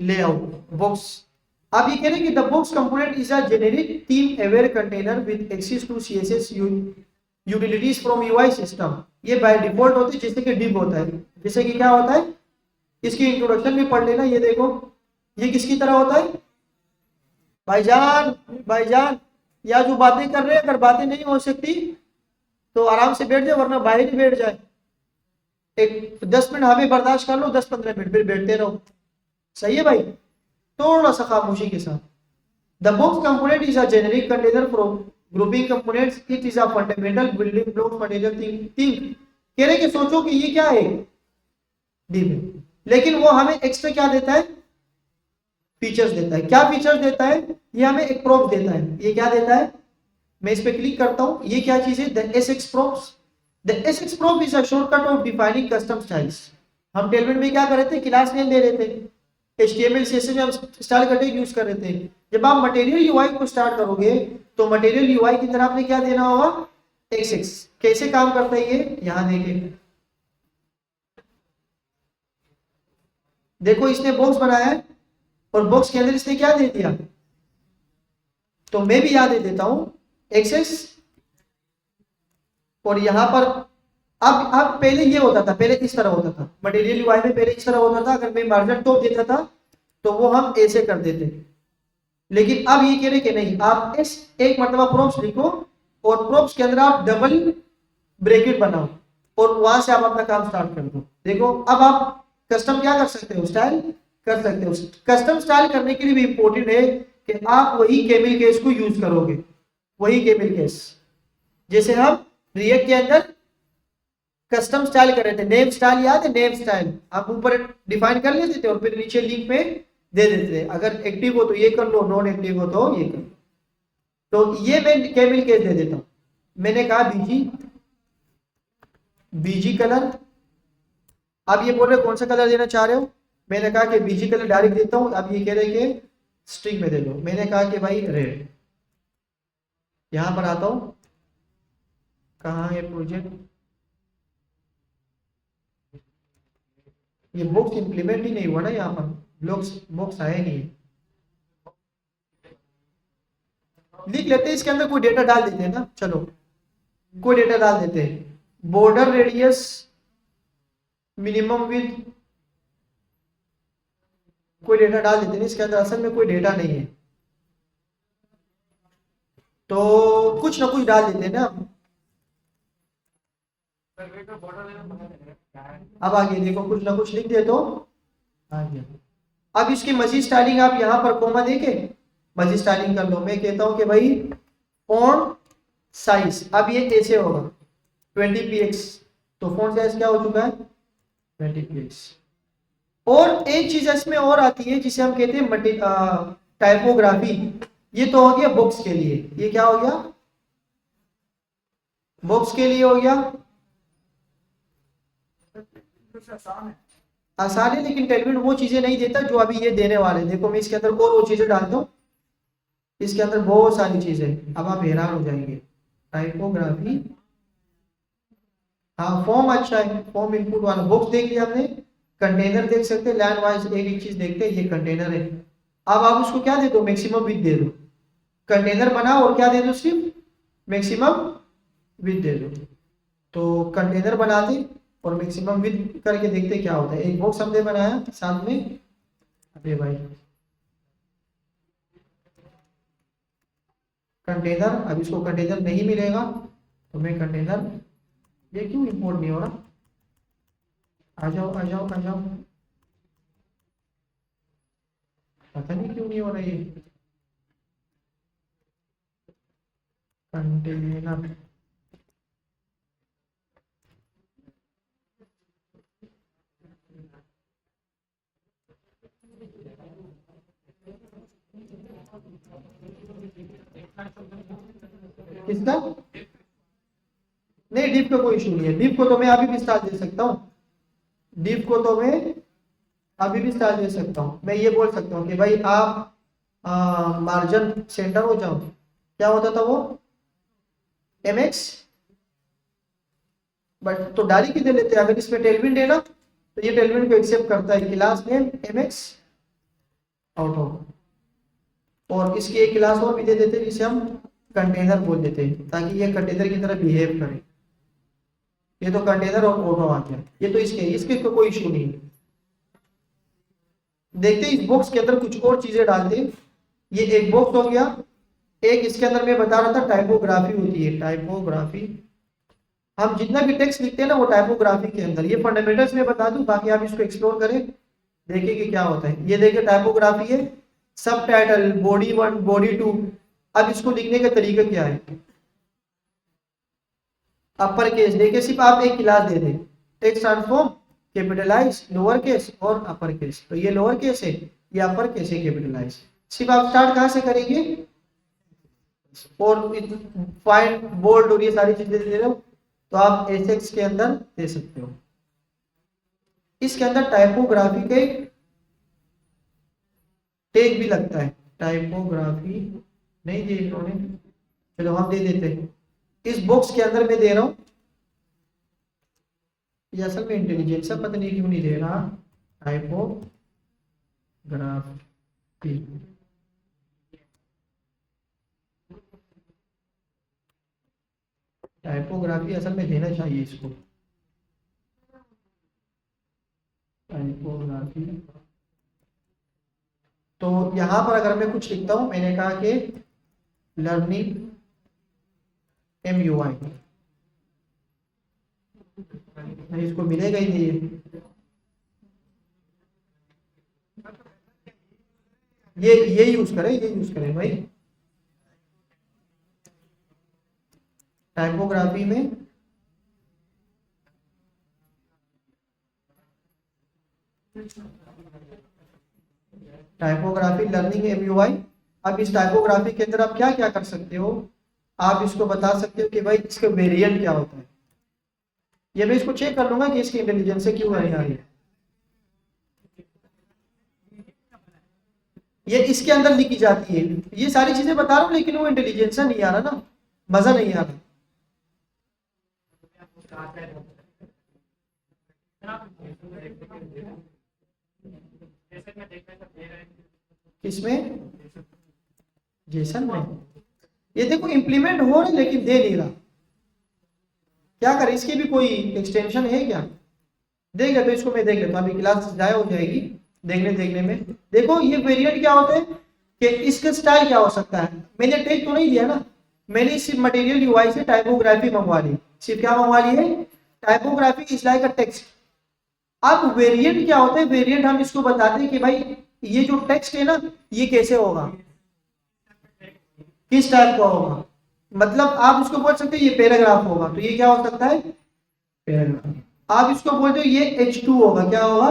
लेआउट बॉक्स। अब ये कह रहे हैं कि the box component is a generic theme aware container with access to CSS utilities from UI system. ये बाय डिफॉल्ट होते हैं, जैसे कि डिव होता है। जैसे कि क्या होता है, इसकी इंट्रोडक्शन भी पढ़ लेना। ये देखो ये किसकी तरह होता है? भाईजान भाईजान, या जो बातें कर रहे हैं अगर बातें नहीं हो सकती तो आराम से बैठ जाए, वरना बाहर ही बैठ जाए। एक 10 मिनट हमें बर्दाश्त कर लो, 10-15 मिनट फिर बैठते रहो। सही है भाई? थोड़ा सा खामोशी के साथ। The box component is a generic container from grouping components. It is a fundamental building block material thing. कह रहे कि सोचो कि ये क्या है, डिव, लेकिन वो हमें एक्स्ट्रा क्या देता है? फीचर्स देता है। क्या फीचर्स देता है? ये हमें एक प्रोप देता है। ये क्या देता है? मैं इस पे क्लिक करता हूं, ये क्या चीज है? The SX props. The SX prop is a shortcut of defining custom styles. हम टेलमेंट में क्या कर रहे थे? क्लास नेम दे रहे थे, HTML CSS में हम स्टाइल कटेग यूज कर रहे थे। जब आप मटेरियल यूआई को स्टार्ट करोगे तो मटेरियल यूआई की तरह आपने क्या देना होगा? एक्स। कैसे काम करता है ये? यहां देखिए, देखो इसने बॉक्स बनाया है और बॉक्स के अंदर इसने क्या दे दिया? तो मैं भी यहां दे देता हूं एक्सेस। और यहां पर अब पहले ये होता था, पहले इस तरह होता था मटेरियल यूआई में, पहले इस तरह होता था। अगर मैं मार्जिन टॉप देता था तो वो हम ऐसे कर देते, लेकिन अब ये कह रहे कि नहीं, आप इस एक मरतबा प्रोप्स लिखो और प्रोप्स के अंदर आप डबल ब्रैकेट बनाओ और वहां से आप अपना काम स्टार्ट कर दो। देखो अब आप कस्टम क्या कर सकते हो? स्टाइल कर सकते हो। कस्टम स्टाइल करने के लिए भी इंपॉर्टेंट है कि आप वही केमिल केस को यूज करोगे, वही केमिल केस। जैसे हम रिएक्ट के अंदर कस्टम स्टाइल कर रहे थे, नेम स्टाइल, याद है? नेम स्टाइल आप ऊपर डिफाइन कर लेते थे और फिर नीचे लिंक में दे देते थे, अगर एक्टिव हो तो ये कर लो, नॉन एक्टिव हो तो ये कर लो। तो ये मैं केमिल केस दे देता हूं। मैंने कहा बीजी, बीजी कलर। अब ये बोल रहे कौन सा कलर देना चाह रहे हो? मैंने कहा कि बीजी कलर डायरेक्ट देता हूं। अब ये कह रहे कि स्ट्रिंग में दे दो। मैंने कहा कि भाई रेड। यहां पर आता हूं, कहां है प्रोजेक्ट? ये बॉक्स इंप्लीमेंट ही नहीं हुआ ना, यहाँ पर बॉक्स आया नहीं। लिख लेते हैं, इसके अंदर कोई डेटा डाल देते हैं ना। चलो कोई डेटा डाल देते हैं। बॉर्डर रेडियस मिनिमम विद, कोई डेटा डाल देते हैं। इसके अंदर असल में कोई डेटा नहीं है तो कुछ ना कुछ डाल देते हैं ना। अब आगे देखो, कुछ ना कुछ लिख दे तो आ गया। अब इसकी मजीद स्टाइलिंग आप यहाँ पर कोमा देके मजीद स्टाइलिंग कर लो। मैं कहता हूं कि भाई फॉन्ट साइज, अब ये कैसे होगा? 20px। तो फॉन्ट साइज क्या हो चुका है? 20px। और एक चीज इसमें और आती है जिसे हम कहते हैं टाइपोग्राफी। ये तो हो गया बुक्स के लिए। ये क्या हो गया? बुक्स के लिए हो गया। आसान है, लेकिन टेलविड वो चीजें नहीं देता जो अभी ये देने वाले। देखो मैं इसके अंदर और वो चीजें डालता हूँ, इसके अंदर बहुत सारी चीजें, अब आप हैरान हो जाएंगे। टाइपोग्राफी, हाँ फॉर्म अच्छा है, फॉर्म इनपुट वाला। बुक्स देख लिया हमने, कंटेनर देख सकते हैं, लैंड वाइज एक एक चीज देखते हैं, ये कंटेनर है। अब आप उसको क्या दे दो? मैक्सिमम विड्थ दे दो। कंटेनर बना और क्या दे दो? सिर्फ मैक्सिमम विड्थ दे दो। तो कंटेनर बनाते और मैक्सिमम विड्थ करके देखते क्या होता है। एक बॉक्स हमने बनाया साथ में, अरे भाई कंटेनर, अब इसको कंटेनर नहीं मिलेगा तो मैं कंटेनर, ये क्यों इंपोर्ट नहीं हो रहा? आ जाओ आ जाओ आ जाओ, पता नहीं क्यों नहीं हो रहा ये कंटेनर। किसका? नहीं, डिप का कोई इशू नहीं है। डिप को तो मैं अभी भी स्टार्ट दे सकता हूँ, डिप को तो मैं अभी भी स्टार्ट दे सकता हूँ। मैं ये बोल सकता हूँ कि भाई आप मार्जिन सेंटर हो जाओ। क्या होता था वो? mx, बट तो डाली कितने लेते हैं? अगर इसमें टेलविन है ना, तो ये टेलविन को एक्सेप्ट करता है। Class name mx out of, और इसकी एक क्लास और भी दे देते हैं जिसे हम कंटेनर बोल देते हैं, ताकि ये कंटेनर की तरह बिहेव करे। ये तो कंटेनर और ऑटो आ गया, ये तो इसके इसके तो कोई इशू नहीं है। देखते हैं इस बॉक्स के अंदर कुछ और चीजें डालते हैं। ये एक बॉक्स हो गया। एक इसके अंदर मैं बता रहा था टाइपोग्राफी होती है, टाइपोग्राफी। हम जितना भी टेक्स्ट लिखते हैं ना वो टाइपोग्राफी के अंदर, ये फंडामेंटल्स में बता दूं, बाकी आप इसको एक्सप्लोर करें, देखिए कि क्या होता है। ये देखिए टाइपोग्राफी है, सब टाइटल, बॉडी 1 बॉडी 2। अब इसको लिखने का तरीका क्या है? अपर केस देखिए, सिर्फ आप एक क्लास दे दें, text transform, capitalize, lower case और अपर केस। तो ये लोअर केस है, ये अपर केस है, कैपिटलाइज। सिर्फ आप स्टार्ट कहां से करेंगे? और फाइंड, बोल्ड और ये सारी चीजें दे रहे हो तो आप एसेक्स के अंदर दे सकते हो। इसके अंदर टाइपोग्राफी के टैग भी लगता है। टाइपोग्राफी नहीं दी इन्होंने, चलो हम दे देते हैं। इस बॉक्स के अंदर मैं दे रहा हूं, ये असल में इंटेलिजेंस पता नहीं क्यों नहीं दे रहा। टाइपोग्राफी, टाइपोग्राफी असल में देना चाहिए इसको, टाइपोग्राफी। तो यहां पर अगर मैं कुछ लिखता हूं, मैंने कहा कि लर्निंग MUI, नहीं इसको मिलेगा ही नहीं। ये यूज करें, ये यूज करें भाई टाइपोग्राफी में। Typography learning MUI। अब इस टाइपोग्राफी के अंदर आप क्या क्या कर सकते हो? आप इसको बता सकते हो कि भाई इसका वेरिएंट क्या होता है। ये मैं इसको चेक कर लूंगा कि इसकी इंटेलिजेंस से क्यों नहीं आ रही है। ये इसके अंदर लिखी जाती है, ये सारी चीजें बता रहा हूँ, लेकिन वो इंटेलिजेंस नहीं आ रहा ना, मजा नहीं आ रहा। किसमें? जेसन में। ये देखो इंप्लीमेंट हो रहा है लेकिन दे नहीं रहा, क्या करें? इसकी भी कोई एक्सटेंशन है क्या? देख लेते, तो इसको मैं देख लेता हूँ, अभी क्लास जाया हो जाएगी देखने देखने में। देखो ये वेरिएंट क्या होते हैं कि इसका स्टाइल क्या हो सकता है। मैंने टेक तो नहीं दिया ना, मैंने सिर्फ मटेरियल यूआई से टाइपोग्राफी मंगवा ली। सिर्फ क्या मंगवा ली है? Typography is like a text. अब वेरिएंट क्या होता है? वेरिएंट हम इसको बताते हैं कि भाई ये जो टेक्स्ट है ना, ये कैसे होगा, किस टाइप का होगा। मतलब आप इसको बोल सकते हो ये पैराग्राफ होगा, तो ये क्या हो सकता है? पैराग्राफ। आप इसको बोलते हो ये H2 होगा, क्या होगा?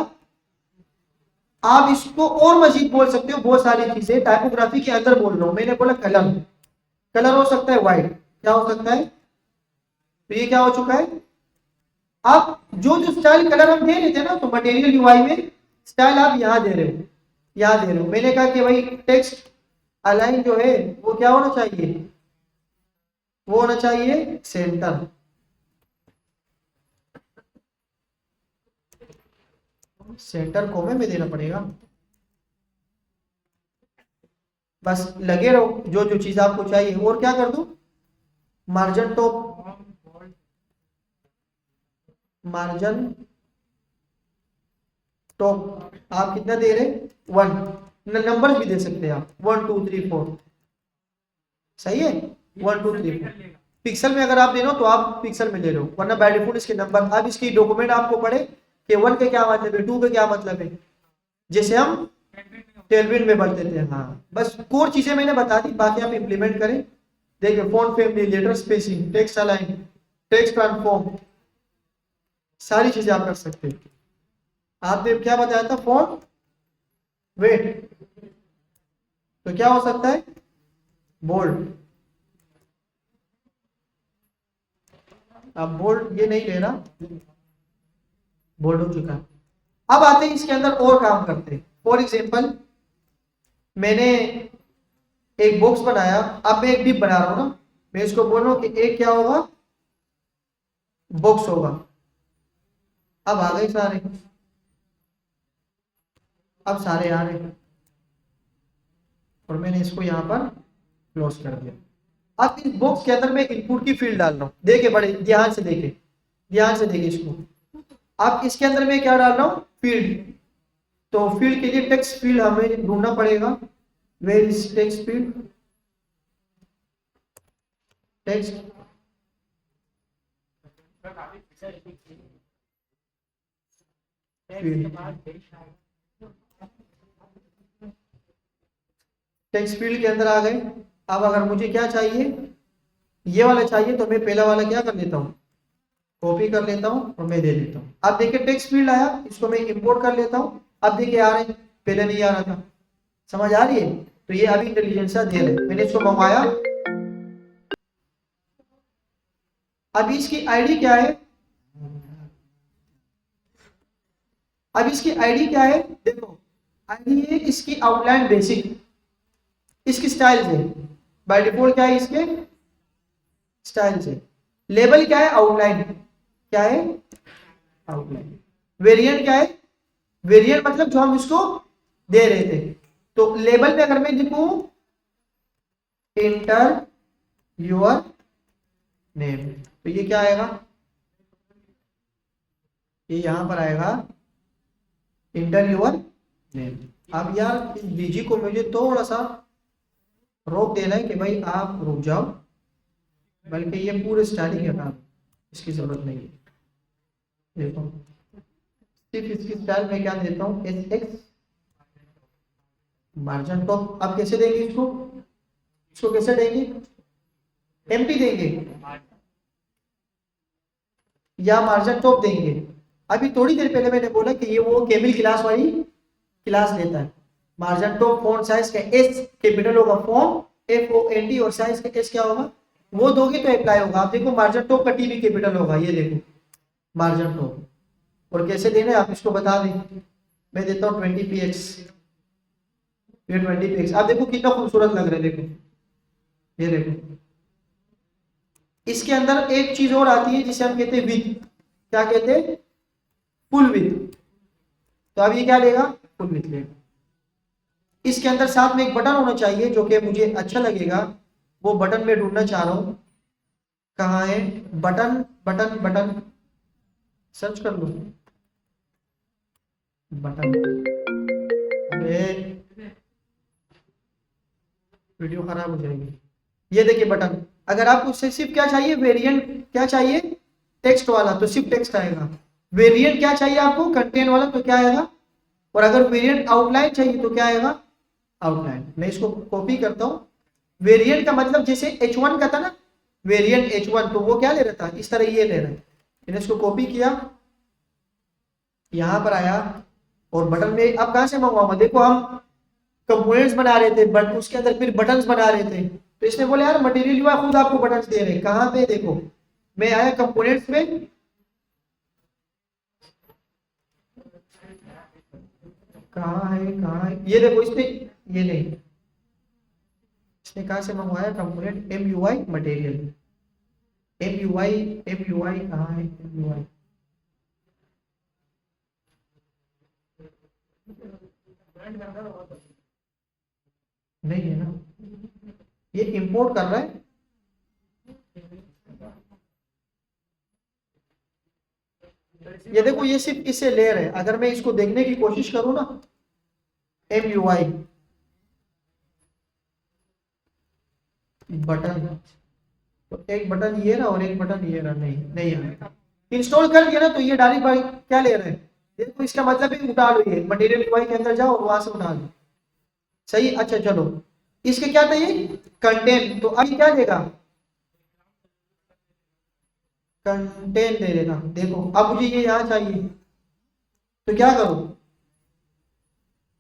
आप इसको और मजीद बोल सकते हो बहुत सारी चीजें, टाइपोग्राफी के अंदर बोल रहा हूं। मैंने बोला कलर, कलर हो सकता है व्हाइट, क्या हो सकता है, तो ये क्या हो चुका है। आप जो जो स्टाइल कलर हम दे रहे थे ना, तो मटेरियल यूआई में स्टाइल आप यहां दे रहे हो, यहां दे रहे हो। मैंने कहा कि भाई टेक्स्ट अलाइन जो है वो क्या होना चाहिए, वो होना चाहिए सेंटर। सेंटर कोमे में देना पड़ेगा, बस लगे रहो जो जो चीज आपको चाहिए। और क्या कर दूं, मार्जिन टॉप, मार्जिन टॉप आप कितना दे रहे, 1, नंबर भी दे सकते हैं आप, 1 2 3 4, सही है, 1 2 3 4। पिक्सल में अगर आप ले लो तो आप पिक्सल में ले लो, वरना बाय डिफॉल्ट इसके नंबर। अब इसकी डॉक्यूमेंट आपको पढ़े कि 1 के क्या मतलब है, 2 के क्या मतलब है, जैसे हम टेलविन में पढ़ते थे। हाँ बस कोर चीजें मैंने बता दी, बाकी आप इंप्लीमेंट करें। देखिए font family, letter spacing, text align, text transform, सारी चीजें आप कर सकते हैं। आपने क्या बताया था, फॉन्ट वेट, तो क्या हो सकता है, बोल्ड। अब बोल्ड ये नहीं ले रहा, बोल्ड हो चुका है। अब आते हैं इसके अंदर और काम करते हैं। फॉर एग्जाम्पल मैंने एक बॉक्स बनाया, अब मैं एक डिप बना रहा हूं ना, मैं इसको बोल रहा हूं कि एक क्या होगा, बॉक्स होगा। अब आ गए सारे, अब सारे आ रहे हैं, और मैंने इसको यहां पर क्लोज कर दिया। अब इस बॉक्स के अंदर मैं इनपुट की फील्ड डाल रहा हूं, देखे बड़े ध्यान से देखे, ध्यान से देखे इसको। अब इसके अंदर मैं क्या डाल रहा हूं, फील्ड। तो फील्ड के लिए टेक्स्ट फील्ड हमें ढूंढना पड़ेगा। Where is text field, text field, text field के अंदर आ गए। अब अगर मुझे क्या चाहिए, ये वाला चाहिए, तो मैं पहला वाला क्या कर लेता हूँ, कॉपी कर लेता हूँ और मैं दे देता हूँ। अब देखिए टेक्स्ट फील्ड आया, इसको मैं इंपोर्ट कर लेता हूँ। अब देखिए आ रहे हैं, पहले नहीं आ रहा था, समझ आ रही है। तो ये अभी इंटेलिजेंसा दे रहे, मैंने इसको मंगवाया। अभी इसकी आईडी क्या है, अब इसकी आईडी क्या है, देखो आईडी है इसकी आउटलाइन बेसिक, इसकी स्टाइल से बाय डिफॉल्ट क्या है, इसके स्टाइल से। लेबल क्या है, आउटलाइन, क्या है, आउटलाइन। वेरिएंट क्या है, वेरिएंट मतलब जो हम इसको दे रहे थे। तो लेबल में अगर मैं लिखूं इंटर योर नेम, तो ये क्या आएगा, ये यहां पर आएगा इंटर योर नेम। अब यार इस बीजी को मुझे थोड़ा सा रोक देना है कि भाई आप रुक जाओ, बल्कि ये पूरे स्टार्टिंग का काम, इसकी जरूरत नहीं है। देखो सिर्फ इसकी स्टाइल में क्या देता हूँ, एस एक्स मार्जिन टॉप। अब कैसे देंगे इसको, इसको कैसे देंगे, एम्प्टी देंगे या मार्जिन टॉप देंगे। अभी थोड़ी देर पहले मैंने बोला कि ये वो केमिल क्लास वाली क्लास लेता है। मार्जिन टॉप फॉन्ट साइज का एस कैपिटल होगा, font F O N T, और साइज का एस क्या होगा, वो दोगे तो अप्लाई होगा। आप देखो मार्जिन टॉप का टी भी कैपिटल होगा, ये देखो मार्जिन टॉप। और कैसे देना है आप इसको बता दें, मैं देता हूँ 20px, ये 20px। आप देखो कितना खूबसूरत लग रहा है, देखो ये देखो। इसके अंदर एक चीज और आती है जिसे हम कहते हैं विथ, क्या कहते हैं, फुल विथ। तो अब ये क्या लेगा, फुल विथ लेगा। इसके अंदर साथ में एक बटन होना चाहिए जो कि मुझे अच्छा लगेगा, वो बटन में ढूंढना चाह रहा हूं, कहाँ है बटन, बटन बटन सर्च कर लो बटन। वीडियो खराब हो जाएगी। ये देखिए बटन, अगर आपको सिर्फ क्या चाहिए, वेरिएंट क्या चाहिए, टेक्स्ट वाला, तो सिर्फ टेक्स्ट आएगा। वेरिएंट क्या चाहिए आपको, कंटेंट वाला, तो क्या आएगा। और अगर वेरिएंट आउटलाइन चाहिए तो क्या आएगा, आउटलाइन। मैं इसको कॉपी करता हूँ। वेरिएंट का मतलब जैसे H1 का था ना, वेरिएंट H1, तो वो क्या ले रहा था, इस तरह ये ले रहा है। मैंने इसको कॉपी किया, यहां पर आया, और बटन में अब कहाँ से मंगवाऊंगा? देखो हम कंपोनेंट्स बना रहे थे बट उसके अंदर फिर बटन्स बना रहे थे, तो इसने बोला यार मटेरियल यूआई खुद आपको बटन्स दे रहे हैं। कहाँ पे? देखो मैं आया कंपोनेंट्स में, कहाँ है ये देखो इसमें, ये नहीं, इसने कहाँ से मंगवाया? Component M U I material, M U I कहाँ है? एम यू आई नहीं है ना, ये इंपोर्ट कर रहा है। ये देखो ये सिर्फ इससे लेयर है, अगर मैं इसको देखने की कोशिश करूं ना, एम यू आई बटन, तो एक बटन ये रहा और एक बटन ये रहा, नहीं नहीं है। इंस्टॉल कर दिया ना तो ये डायरेक्ट भाई क्या ले रहे हैं? देखो इसका मतलब है उठा लो, ये मटेरियल यूआई के अंदर जाओ और वहां से उठा लो। सही, अच्छा चलो इसके क्या चाहिए? कंटेंट, तो अभी क्या देगा? कंटेंट दे देगा। देखो अब मुझे ये यहाँ चाहिए, तो क्या करो?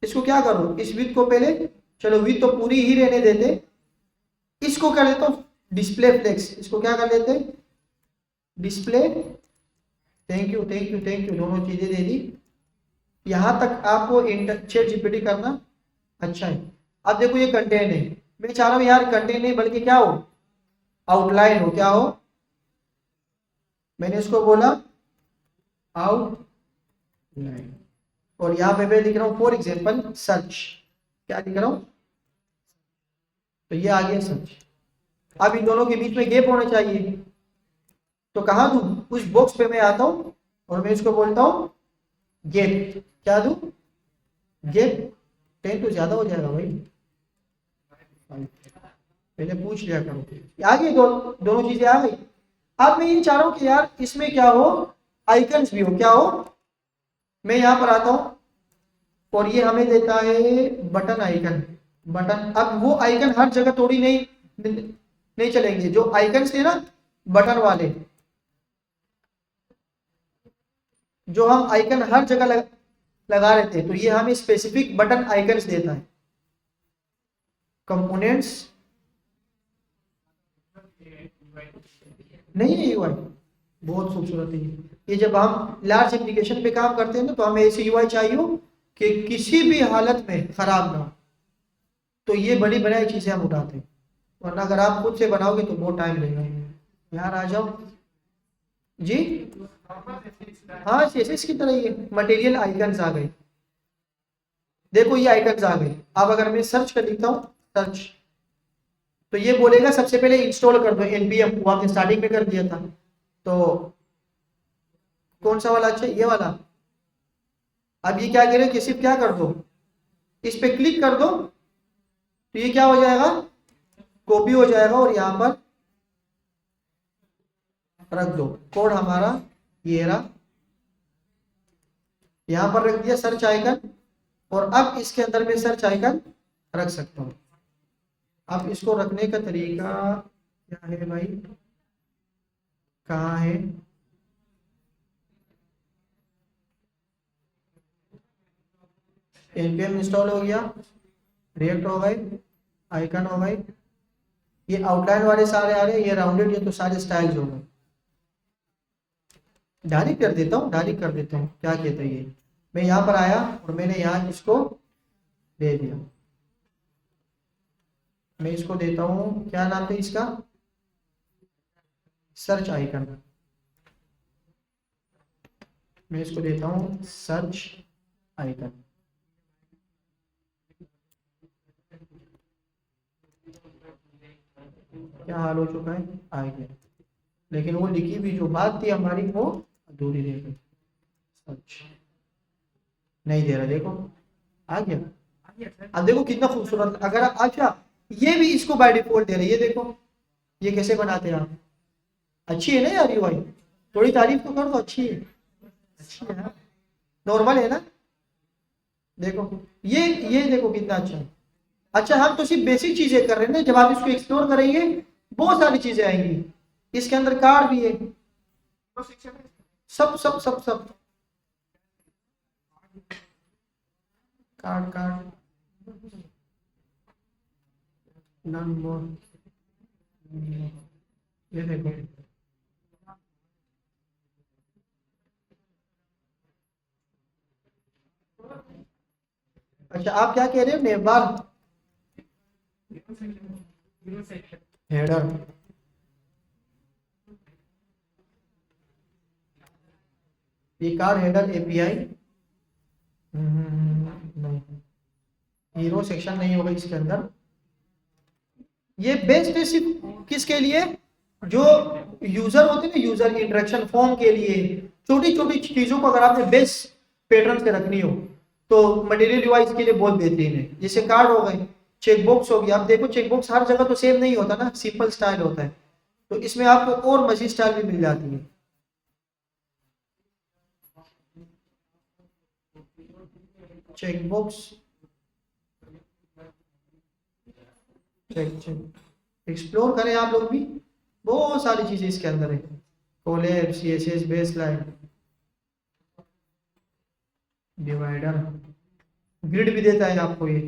इसको क्या करो? इस विथ को पहले, चलो विथ तो पूरी ही रहने देते, इसको कर देता हूँ डिस्प्ले फ्लेक्स, इसको क्या कर देते? Display, thank you thank you thank you, दोनों चीजें दे दी। यहां तक आपको चैट जीपीटी करना अच्छा है। अब देखो ये कंटेंट है, मैं चाह रहा हूँ यार कंटेंट नहीं बल्कि क्या हो? आउटलाइन हो। क्या हो? मैंने इसको बोला आउटलाइन, और यहाँ पे मैं लिख रहा हूँ फॉर एग्जाम्पल सर्च। क्या लिख रहा हूँ? तो ये आ गया सर्च। अब इन दोनों के बीच में गैप होना चाहिए, तो कहाँ दूं? उस बॉक्स पे मैं आता हूँ और मैं इसको बोलता हूँ गेट। क्या दूं? गेट। 10 तो ज्यादा हो जाएगा भाई, पहले पूछ लिया करो। आ गई दोनों चीजें आ गई। अब मैं ये चाह रहा हूँ कि यार इसमें क्या हो? आइकन्स भी हो। क्या हो? मैं यहाँ पर आता हूँ और ये हमें देता है बटन आइकन। बटन, अब वो आइकन हर जगह थोड़ी नहीं चलेंगे, जो आइकन्स थे ना बटन वाले, जो हम आइकन हर जगह लगा रहे थे, तो ये हमें स्पेसिफिक बटन आइकन्स देता है। कंपोनेंट्स नहीं है यूआई, बहुत खूबसूरत है ये जब हम लार्ज एप्लीकेशन पे काम करते हैं ना, तो हमें ऐसी यूआई चाहिए हो कि किसी भी हालत में खराब ना हो, तो ये बड़ी बड़ी चीजें हम उठाते हैं। वरना अगर आप खुद से बनाओगे तो बहुत टाइम लगेगा। यार आ जाओ जी। हाँ सीएसएस की तरह ये मटेरियल आइकन्स आ गए। देखो ये आइकन्स आ गए। अब अगर मैं सर्च कर लिखता हूँ सर्च, तो ये बोलेगा सबसे पहले इंस्टॉल कर दो npm, वो आपने स्टार्टिंग में कर दिया था। तो कौन सा वाला? अच्छा ये वाला। अब ये क्या कह रहे हैं कि सिर्फ क्या कर दो, इस पे क्लिक कर दो, तो ये क्या हो जाएगा? कॉपी हो जाएगा और यहाँ पर रख दो। कोड हमारा ये रहा, यहाँ पर रख दिया सर्च आइकन, और अब इसके अंदर में सर्च आइकन रख सकता हूँ। अब इसको रखने का तरीका क्या है भाई? कहाँ है? npm इंस्टॉल हो गया, रिएक्ट हो गए, आइकन हो गए, ये आउटलाइन वाले सारे आ रहे हैं, ये राउंडेड, ये तो सारे स्टाइल्स हो गए। डायरेक्ट कर देता हूँ, डायरेक्ट कर देता हूँ, क्या कहते हैं ये? मैं यहाँ पर आया और मैंने यहाँ इसको दे दिया। मैं इसको देता हूँ, क्या नाम है इसका? Search icon. मैं इसको देता हूँ सर्च आइकन। क्या हाल हो चुका है? आ गया, लेकिन वो लिखी हुई जो बात थी हमारी वो अधूरी रह गई। सर्च नहीं दे रहा, देखो आ गया। अब देखो कितना खूबसूरत। अगर अच्छा ये भी इसको बाय डिफॉल्ट दे रहे, ये देखो ये कैसे बनाते हैं आप। अच्छी है ना यार यूआई? थोड़ी तारीफ तो कर दो, अच्छी है, अच्छी है ना, नॉर्मल है ना। देखो ये देखो कितना अच्छा है। अच्छा हम तो सिर्फ बेसिक चीजें कर रहे हैं ना, जब आप इसको एक्सप्लोर करेंगे बहुत सारी चीजें आएंगी। इसके अंदर कार्ड भी है, सब सब सब सब कार्ड कार्ड नन मोर, ये देखो अच्छा आप क्या कह रहे हो नेम बार हेडर ये कार्ड हेडर एपीआई नहीं हीरो सेक्शन नहीं होगा इसके अंदर। ये बेस्ट है सिर्फ किसके लिए जो यूजर होते हैं ना यूजर इंटरेक्शन फॉर्म के लिए छोटी छोटी चीजों को अगर आपने बेस्ट पैटर्न से रखनी हो तो मटेरियल डिवाइस के लिए बहुत बेहतरीन है। जैसे कार्ड हो गए चेकबॉक्स हो गया। आप देखो चेकबॉक्स हर जगह तो सेम नहीं होता ना सिंपल स्टाइल होता है तो इसमें आपको और मजीद स्टाइल भी मिल जाती है। चेकबॉक्स एक्सप्लोर करें आप लोग भी बहुत सारी चीजें इसके अंदर है। कोलैब सीएसएस बेसलाइन डिवाइडर ग्रिड भी देता है आपको ये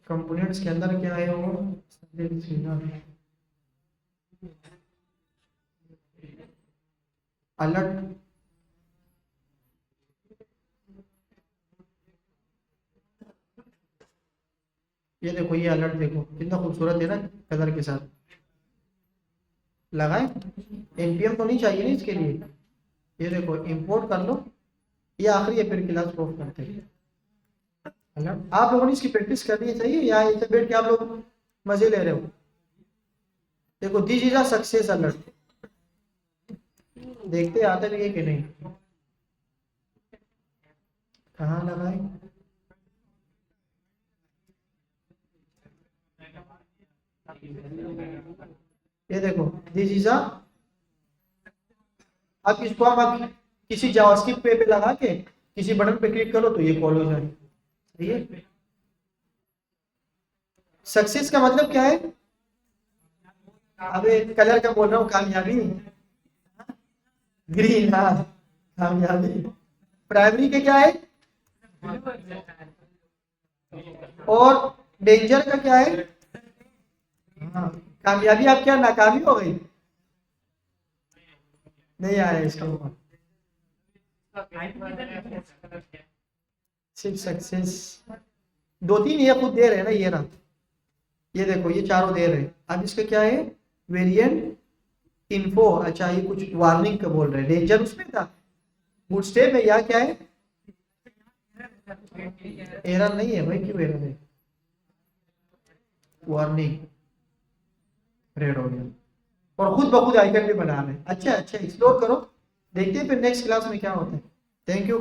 कंपोनेंट्स के अंदर क्या है वो अलर्ट ये देखो ये अलर्ट देखो कितना खूबसूरत है ना कलर के साथ लगाए। एनपीएम तो नहीं चाहिए ना इसके लिए। ये देखो इंपोर्ट कर लो ये आखिरी है फिर क्लास ऑफ करते हैं। अलर्ट आप लोगों ने इसकी प्रैक्टिस करनी चाहिए या ऐसे बैठ के आप लोग मजे ले रहे हो। देखो this is a success alert देखते आते भी है कि नहीं कहाँ लगाए। ये देखो दिस इज अ आप इसको आप किसी जावास्क्रिप्ट पे लगा के किसी बटन पे क्लिक करो तो ये कॉल हो जाए। सही है। सक्सेस का मतलब क्या है अबे कलर का बोल रहा हूँ कामयाबी ग्रीन हाँ कामयाबी। प्राइमरी के क्या है और डेंजर का क्या है हाँ कामयाबी आप क्या नाकामी हो गई नहीं आया इसका सिर्फ सक्सेस दो तीन ये खुद दे रहे हैं ना ये ना ये देखो ये चारों दे रहे हैं। अब इसका क्या है वेरिएंट इन्फो अच्छा ये कुछ वार्निंग का बोल रहे हैं डेंजर उसमें था बूटस्ट्रैप में या क्या है एरर नहीं है भाई क्यों एरर है वार्निंग रेड हो गया और खुद ब खुद आइकन भी बना रहे हैं। अच्छा अच्छा एक्सप्लोर करो देखते हैं फिर नेक्स्ट क्लास में क्या होता है। Thank you.